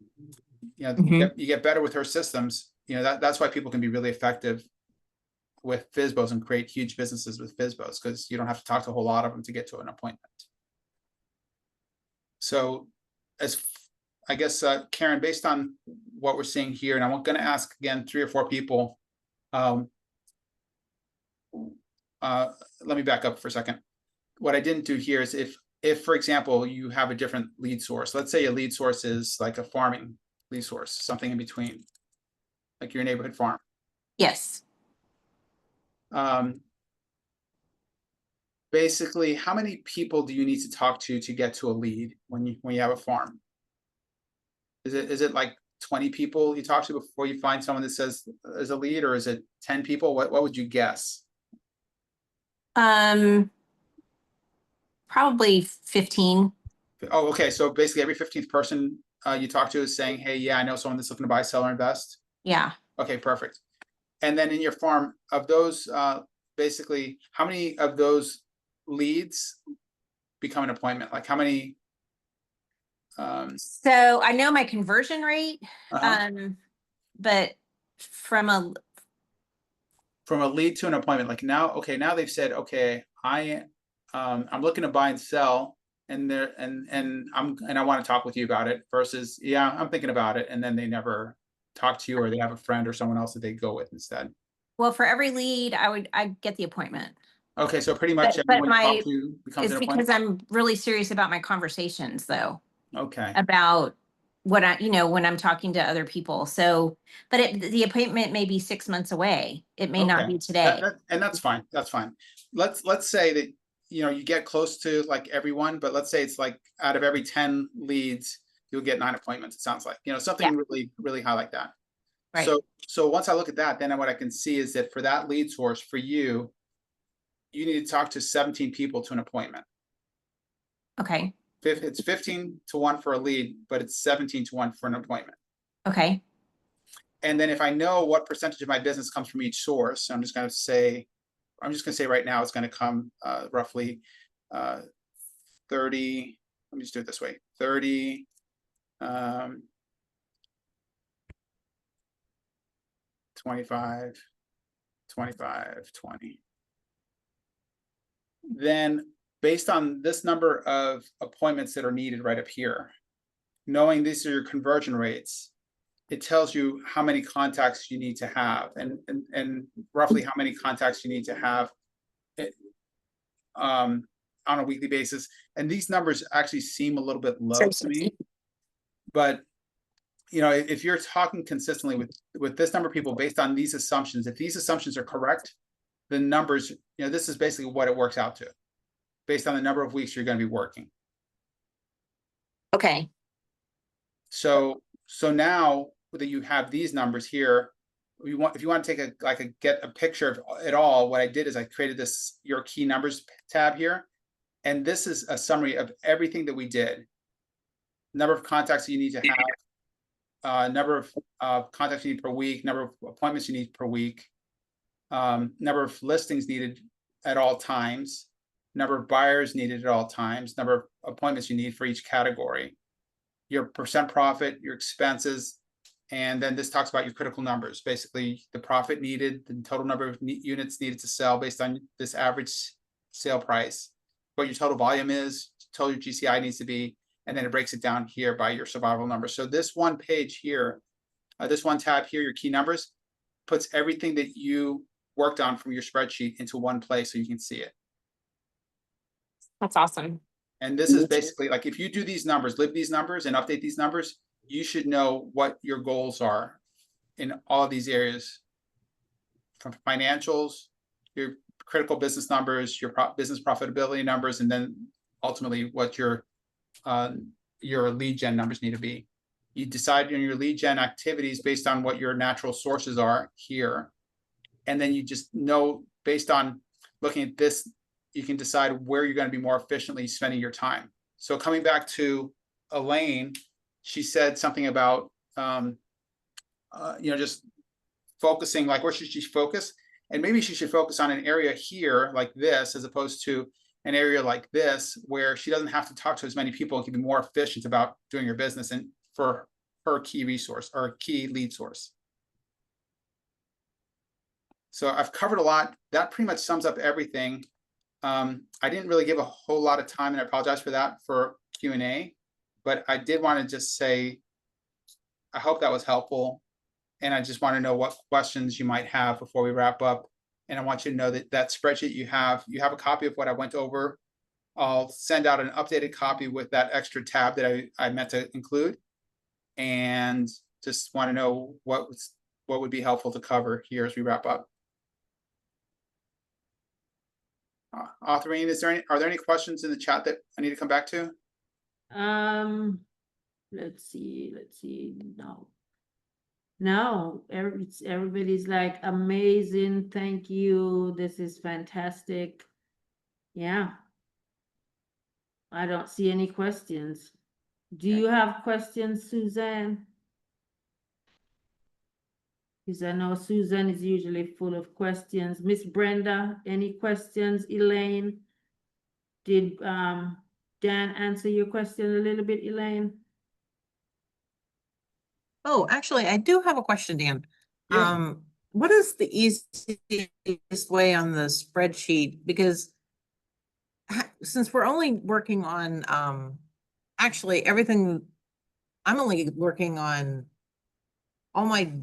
You get better with her systems. That's why people can be really effective with FSBOs and create huge businesses with FSBOs, because you don't have to talk to a whole lot of them to get to an appointment. So I guess, Karen, based on what we're seeing here, and I'm going to ask again 3 or 4 people. Let me back up for a second. What I didn't do here is if, for example, you have a different lead source, let's say a lead source is like a farming lead source, something in between, like your neighborhood farm. Yes. Basically, how many people do you need to talk to get to a lead when you have a farm? Is it like 20 people you talk to before you find someone that says is a lead, or is it 10 people? What would you guess? Probably 15. Oh, okay, so basically every 15th person you talk to is saying, hey, yeah, I know someone that's looking to buy, sell, or invest. Yeah. Okay, perfect. And then in your farm, of those, basically, how many of those leads become an appointment? Like how many? So I know my conversion rate, Uh-huh. but from a, From a lead to an appointment, like now, okay, now they've said, okay, I'm looking to buy and sell, and I want to talk with you about it, versus, yeah, I'm thinking about it, and then they never talk to you, or they have a friend or someone else that they go with instead. well, for every lead, I get the appointment. Okay, so pretty much But everyone you my, talk to becomes it's an because appointment? I'm really serious about my conversations though, Okay, about what when I'm talking to other people. So, but the appointment may be 6 months away. It may not okay. be today. And that's fine, that's fine. Let's say that, you get close to like everyone, but let's say it's like out of every 10 leads, you'll get 9 appointments, it sounds like, something Yeah. really, really high like that. Right. So once I look at that, then what I can see is that for that lead source, for you need to talk to 17 people to an appointment. Okay. It's 15 to 1 for a lead, but it's 17 to 1 for an appointment. Okay. And then if I know what percentage of my business comes from each source, I'm just going to say right now it's going to come roughly 30. Let me just do it this way: 30. 25, 25, 20. Then based on this number of appointments that are needed right up here, knowing these are your conversion rates, it tells you how many contacts you need to have, and roughly how many contacts you need to have on a weekly basis. And these numbers actually seem a little bit low to me, but if you're talking consistently with this number of people based on these assumptions, if these assumptions are correct, the numbers, this is basically what it works out to, based on the number of weeks you're going to be working. Okay. So now that you have these numbers here, if you want to take get a picture of it all, what I did is I created this your key numbers tab here, and this is a summary of everything that we did. Number of contacts you need to have, number of contacts you need per week, number of appointments you need per week, number of listings needed at all times, number of buyers needed at all times, number of appointments you need for each category, your percent profit, your expenses, and then this talks about your critical numbers, basically the profit needed, the total number of units needed to sell based on this average sale price, what your total volume is, total your GCI needs to be, and then it breaks it down here by your survival number. So this one page here, this one tab here, your key numbers, puts everything that you worked on from your spreadsheet into one place so you can see it. That's awesome. And this is basically like, if you do these numbers, live these numbers, and update these numbers, you should know what your goals are in all these areas, from financials, your critical business numbers, your business profitability numbers, and then ultimately what your lead gen numbers need to be. You decide on your lead gen activities based on what your natural sources are here. And then you just know, based on looking at this, you can decide where you're going to be more efficiently spending your time. So coming back to Elaine, she said something about, just focusing, like, where should she focus? And maybe she should focus on an area here like this, as opposed to an area like this, where she doesn't have to talk to as many people and can be more efficient about doing her business and for her key resource or key lead source. So I've covered a lot. That pretty much sums up everything. I didn't really give a whole lot of time, and I apologize for that, for Q&A, but I did want to just say, I hope that was helpful. And I just want to know what questions you might have before we wrap up. And I want you to know that that spreadsheet you have a copy of what I went over. I'll send out an updated copy with that extra tab that I meant to include. And just want to know what would be helpful to cover here as we wrap up. Authorine, are there any questions in the chat that I need to come back to? Let's see. No, everybody's like, amazing. Thank you. This is fantastic. Yeah. I don't see any questions. Do you have questions, Suzanne? Because I know Susan is usually full of questions. Miss Brenda, any questions? Elaine? Did Dan answer your question a little bit, Elaine? Oh, actually, I do have a question, Dan. Yeah. What is the easiest way on the spreadsheet? Because since we're only working on, actually everything, I'm only working on all my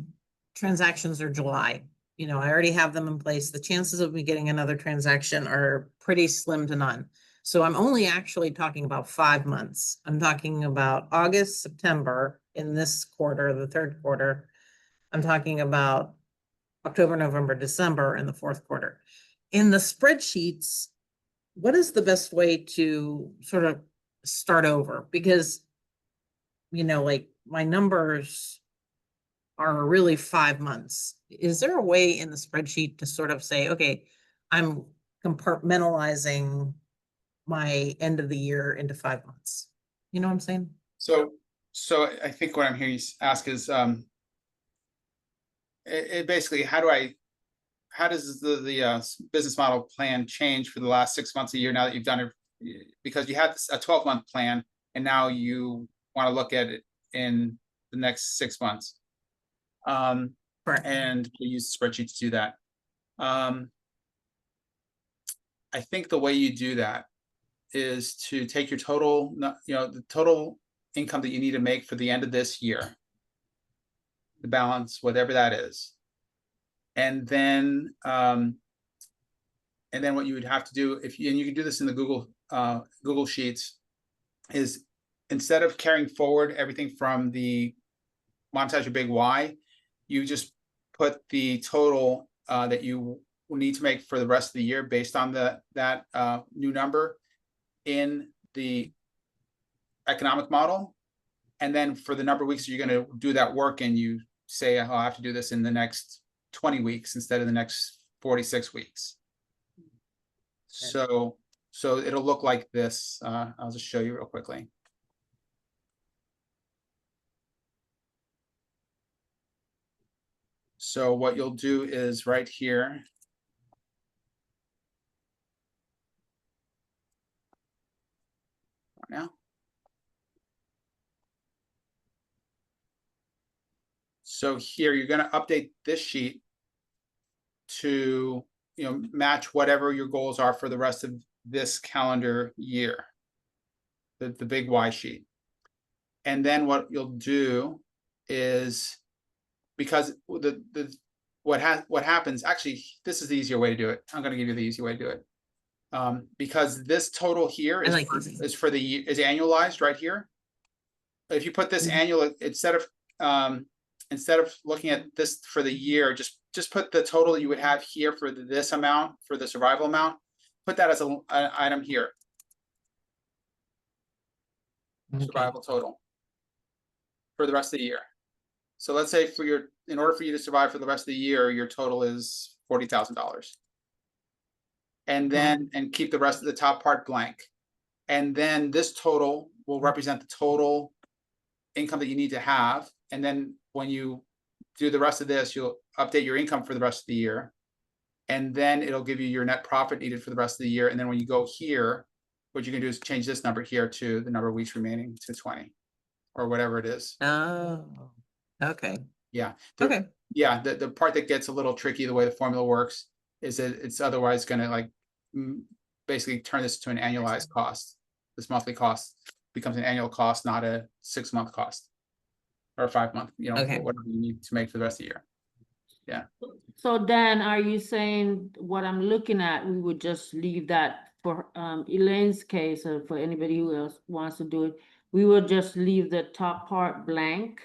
transactions are July. You know, I already have them in place. The chances of me getting another transaction are pretty slim to none. So I'm only actually talking about 5 months. I'm talking about August, September in this quarter, the third quarter. I'm talking about October, November, December in the fourth quarter. In the spreadsheets, what is the best way to sort of start over? Because, you know, like my numbers are really 5 months. Is there a way in the spreadsheet to sort of say, okay, I'm compartmentalizing my end of the year into 5 months? You know what I'm saying? So I think what I'm hearing you ask is, it basically, how does the business model plan change for the last 6 months, a year, now that you've done it? Because you had a 12-month plan and now you want to look at it in the next 6 months. Correct. And we use the spreadsheet to do that. I think the way you do that is to take your total, the total income that you need to make for the end of this year, the balance, whatever that is. And then what you would have to do, and you can do this in the Google Sheets, is instead of carrying forward everything from the Monetize Your Big Why, you just put the total that you will need to make for the rest of the year based on that new number in the economic model. And then for the number of weeks you're going to do that work, and you say, oh, I have to do this in the next 20 weeks instead of the next 46 weeks. So it'll look like this. I'll just show you real quickly. So what you'll do is right here. Now. So here you're going to update this sheet to, match whatever your goals are for the rest of this calendar year, the big Y sheet. And then what you'll do is, because what happens, actually, this is the easier way to do it. I'm going to give you the easy way to do it. Because this total here is annualized right here. If you put this annual, instead of looking at this for the year, just put the total you would have here for this amount, for the survival amount, put that as an item here. Okay. Survival total for the rest of the year. So let's say in order for you to survive for the rest of the year, your total is $40,000. And then, and keep the rest of the top part blank. And then this total will represent the total income that you need to have. And then when you do the rest of this, you'll update your income for the rest of the year. And then it'll give you your net profit needed for the rest of the year. And then when you go here, what you can do is change this number here to the number of weeks remaining to 20 or whatever it is. Oh, okay. Yeah. Okay. Yeah. The part that gets a little tricky, the way the formula works, is that it's otherwise going to basically turn this to an annualized cost. This monthly cost becomes an annual cost, not a 6-month cost or a 5-month, Okay. whatever you need to make for the rest of the year. Yeah. So Dan, are you saying what I'm looking at, we would just leave that for Elaine's case, or for anybody who else wants to do it, we would just leave the top part blank?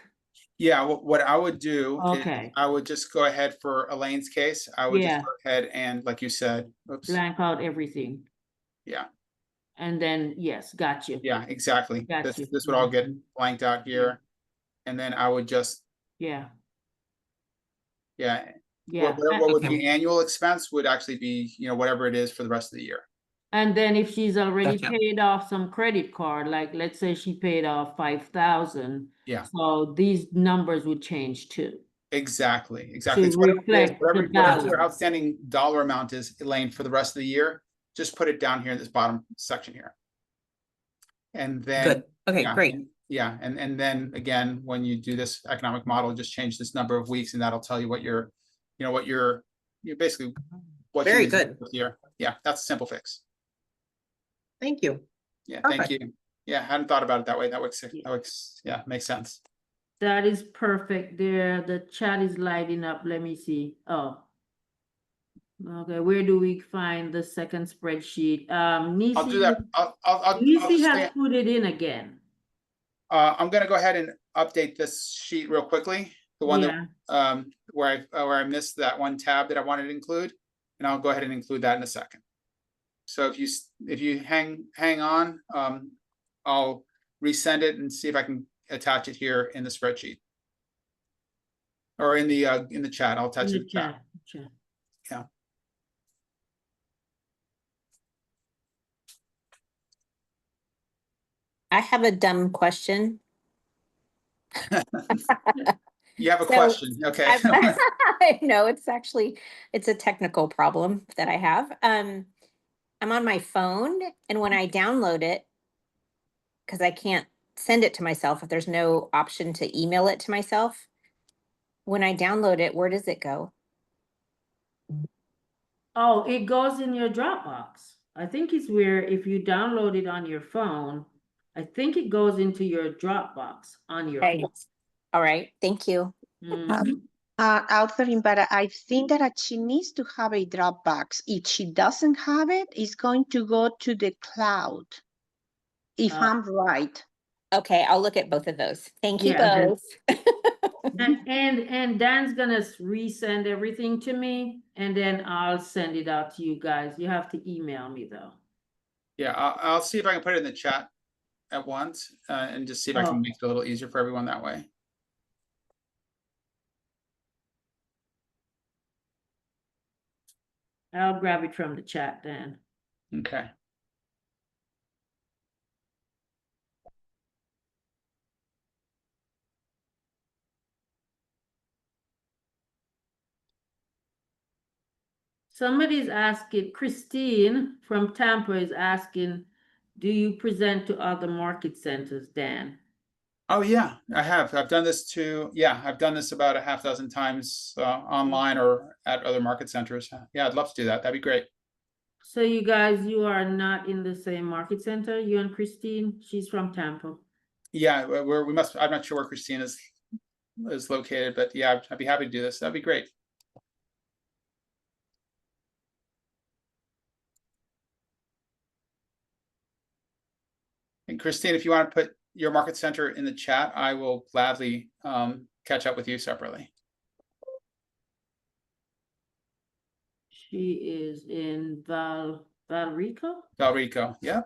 Yeah, what I would do is Okay. I would just go ahead for Elaine's case. I would just go ahead and, like you said, blank out everything. Yeah. And then, yes, got you. Yeah, exactly. Got This you. would all get blanked out here. And then I would just, Yeah. yeah. Yeah. What would Okay. be annual expense would actually be, whatever it is for the rest of the year. And then if she's already Gotcha. paid off some credit card, like let's say she paid off 5,000. Yeah. So these numbers would change too. Exactly, To exactly. So whatever it is, reflect the whatever your balance. outstanding dollar amount is, Elaine, for the rest of the year, just put it down here in this bottom section here. And then. Good. Okay, yeah, great. Yeah, and then again, when you do this economic model, just change this number of weeks and that'll tell you what you're basically. What you Very use good. this year. Yeah, that's a simple fix. Thank you. Yeah, thank Perfect. you. Yeah, I hadn't thought about it that way. That works, yeah, makes sense. That is perfect there. The chat is lighting up. Let me see. Oh. Okay, where do we find the second spreadsheet? I'll do Nisi, that. I'll Nisi just has stay. put it in again. I'm gonna go ahead and update this sheet real quickly. The one Yeah. that, where I missed that one tab that I wanted to include, and I'll go ahead and include that in a second. So if you hang on, I'll resend it and see if I can attach it here in the spreadsheet. Or in the chat, I'll attach it in the chat. Chat. Yeah. I have a dumb question. You have a So, question, okay. I know it's a technical problem that I have. I'm on my phone, and when I download it, because I can't send it to myself if there's no option to email it to myself. When I download it, where does it go? Oh, it goes in your Dropbox. I think it's where if you download it on your phone, I think it goes into your Dropbox on your Okay. phone. All right, thank you. Mhm. Authoring, but I think that she needs to have a Dropbox. If she doesn't have it, it's going to go to the cloud. If I'm right. Okay, I'll look at both of those. Thank you Yeah. both. And Dan's gonna resend everything to me, and then I'll send it out to you guys. You have to email me though. Yeah, I'll see if I can put it in the chat at once, and just see if I Oh. can make it a little easier for everyone that way. I'll grab it from the chat then. Okay. Somebody's asking, Christine from Tampa is asking, do you present to other market centers, Dan? Oh, yeah, I have. I've done this I've done this about a half dozen times online or at other market centers. Yeah, I'd love to do that. That'd be great. So you guys, you are not in the same market center, you and Christine? She's from Tampa. Yeah, I'm not sure where Christine is located, but yeah, I'd be happy to do this. That'd be great. And Christine, if you want to put your market center in the chat, I will gladly catch up with you separately. She is in Valrico? Valrico, yeah.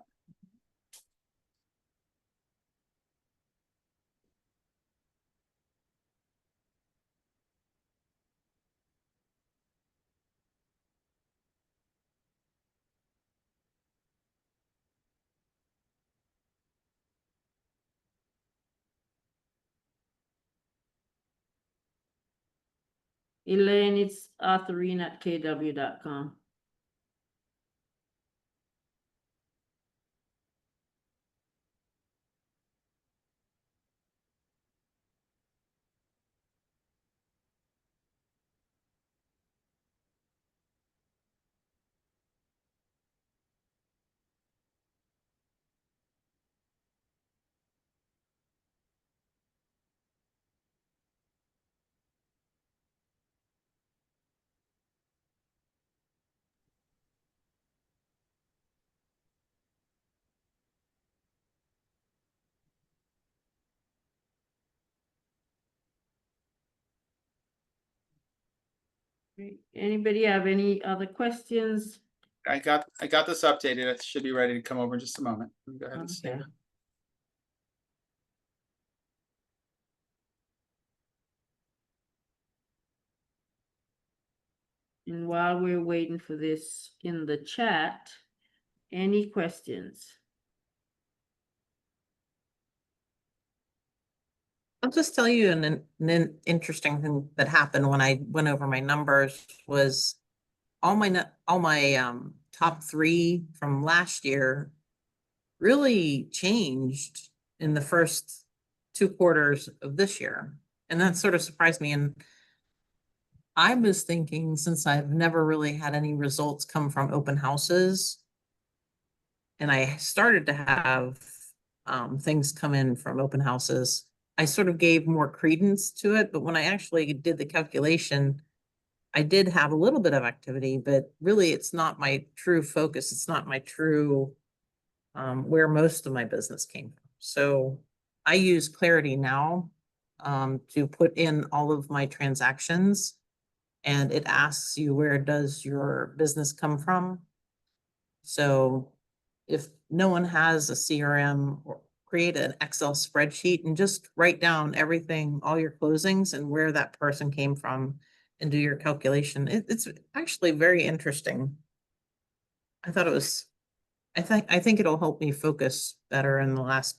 Elaine, it's authorine@kw.com. Anybody have any other questions? I got this updated. It should be ready to come over in just a moment. Let me go ahead and save Okay. it. And while we're waiting for this in the chat, Any questions? I'll just tell you an interesting thing that happened when I went over my numbers was all my top 3 from last year really changed in the first 2 quarters of this year. And that sort of surprised me. And I was thinking, since I've never really had any results come from open houses, and I started to have things come in from open houses, I sort of gave more credence to it. But when I actually did the calculation, I did have a little bit of activity, but really it's not my true focus. It's not my true where most of my business came from. So I use Clarity Now to put in all of my transactions, and it asks you, where does your business come from? So if no one has a CRM, or create an Excel spreadsheet and just write down everything, all your closings and where that person came from, and do your calculation. It's actually very interesting. I thought it was, I think it'll help me focus better in the last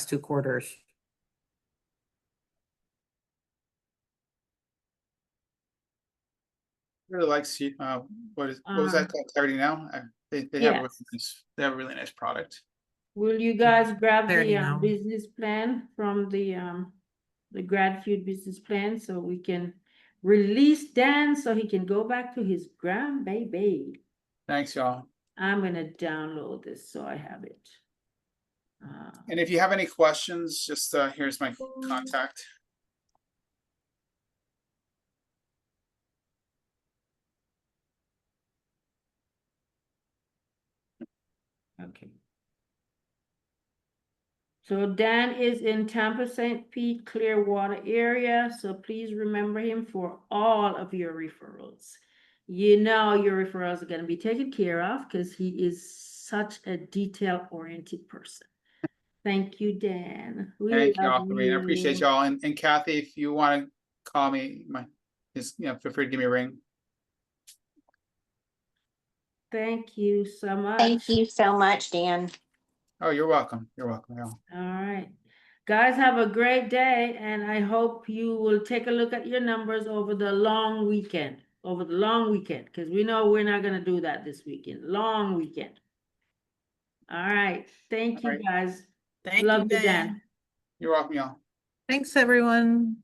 2 quarters. Really likes you, what was that called? Clarity Now? They have a really Yes. nice, they have a really nice product. Will you guys grab Clarity the Now. business plan from the gratitude business plan so we can release Dan so he can go back to his grandbaby? Thanks, y'all. I'm gonna download this so I have it. And if you have any questions, just here's my contact. Okay. So Dan is in Tampa, St. Pete, Clearwater area, so please remember him for all of your referrals. You know your referrals are gonna be taken care of because he is such a detail-oriented person. Thank you, Dan. We Thank you love all, Karina. I appreciate you. y'all. And Kathy, if you want to call me, feel free to give me a ring. Thank you so much. Thank you so much, Dan. Oh, you're welcome. You're welcome, y'all. All right. Guys, have a great day, and I hope you will take a look at your numbers over the long weekend, because we know we're not gonna do that this weekend, long weekend. All right, thank All you, right. guys. Thank Love you, you, Dan. Dan. You're welcome, y'all. Thanks, everyone.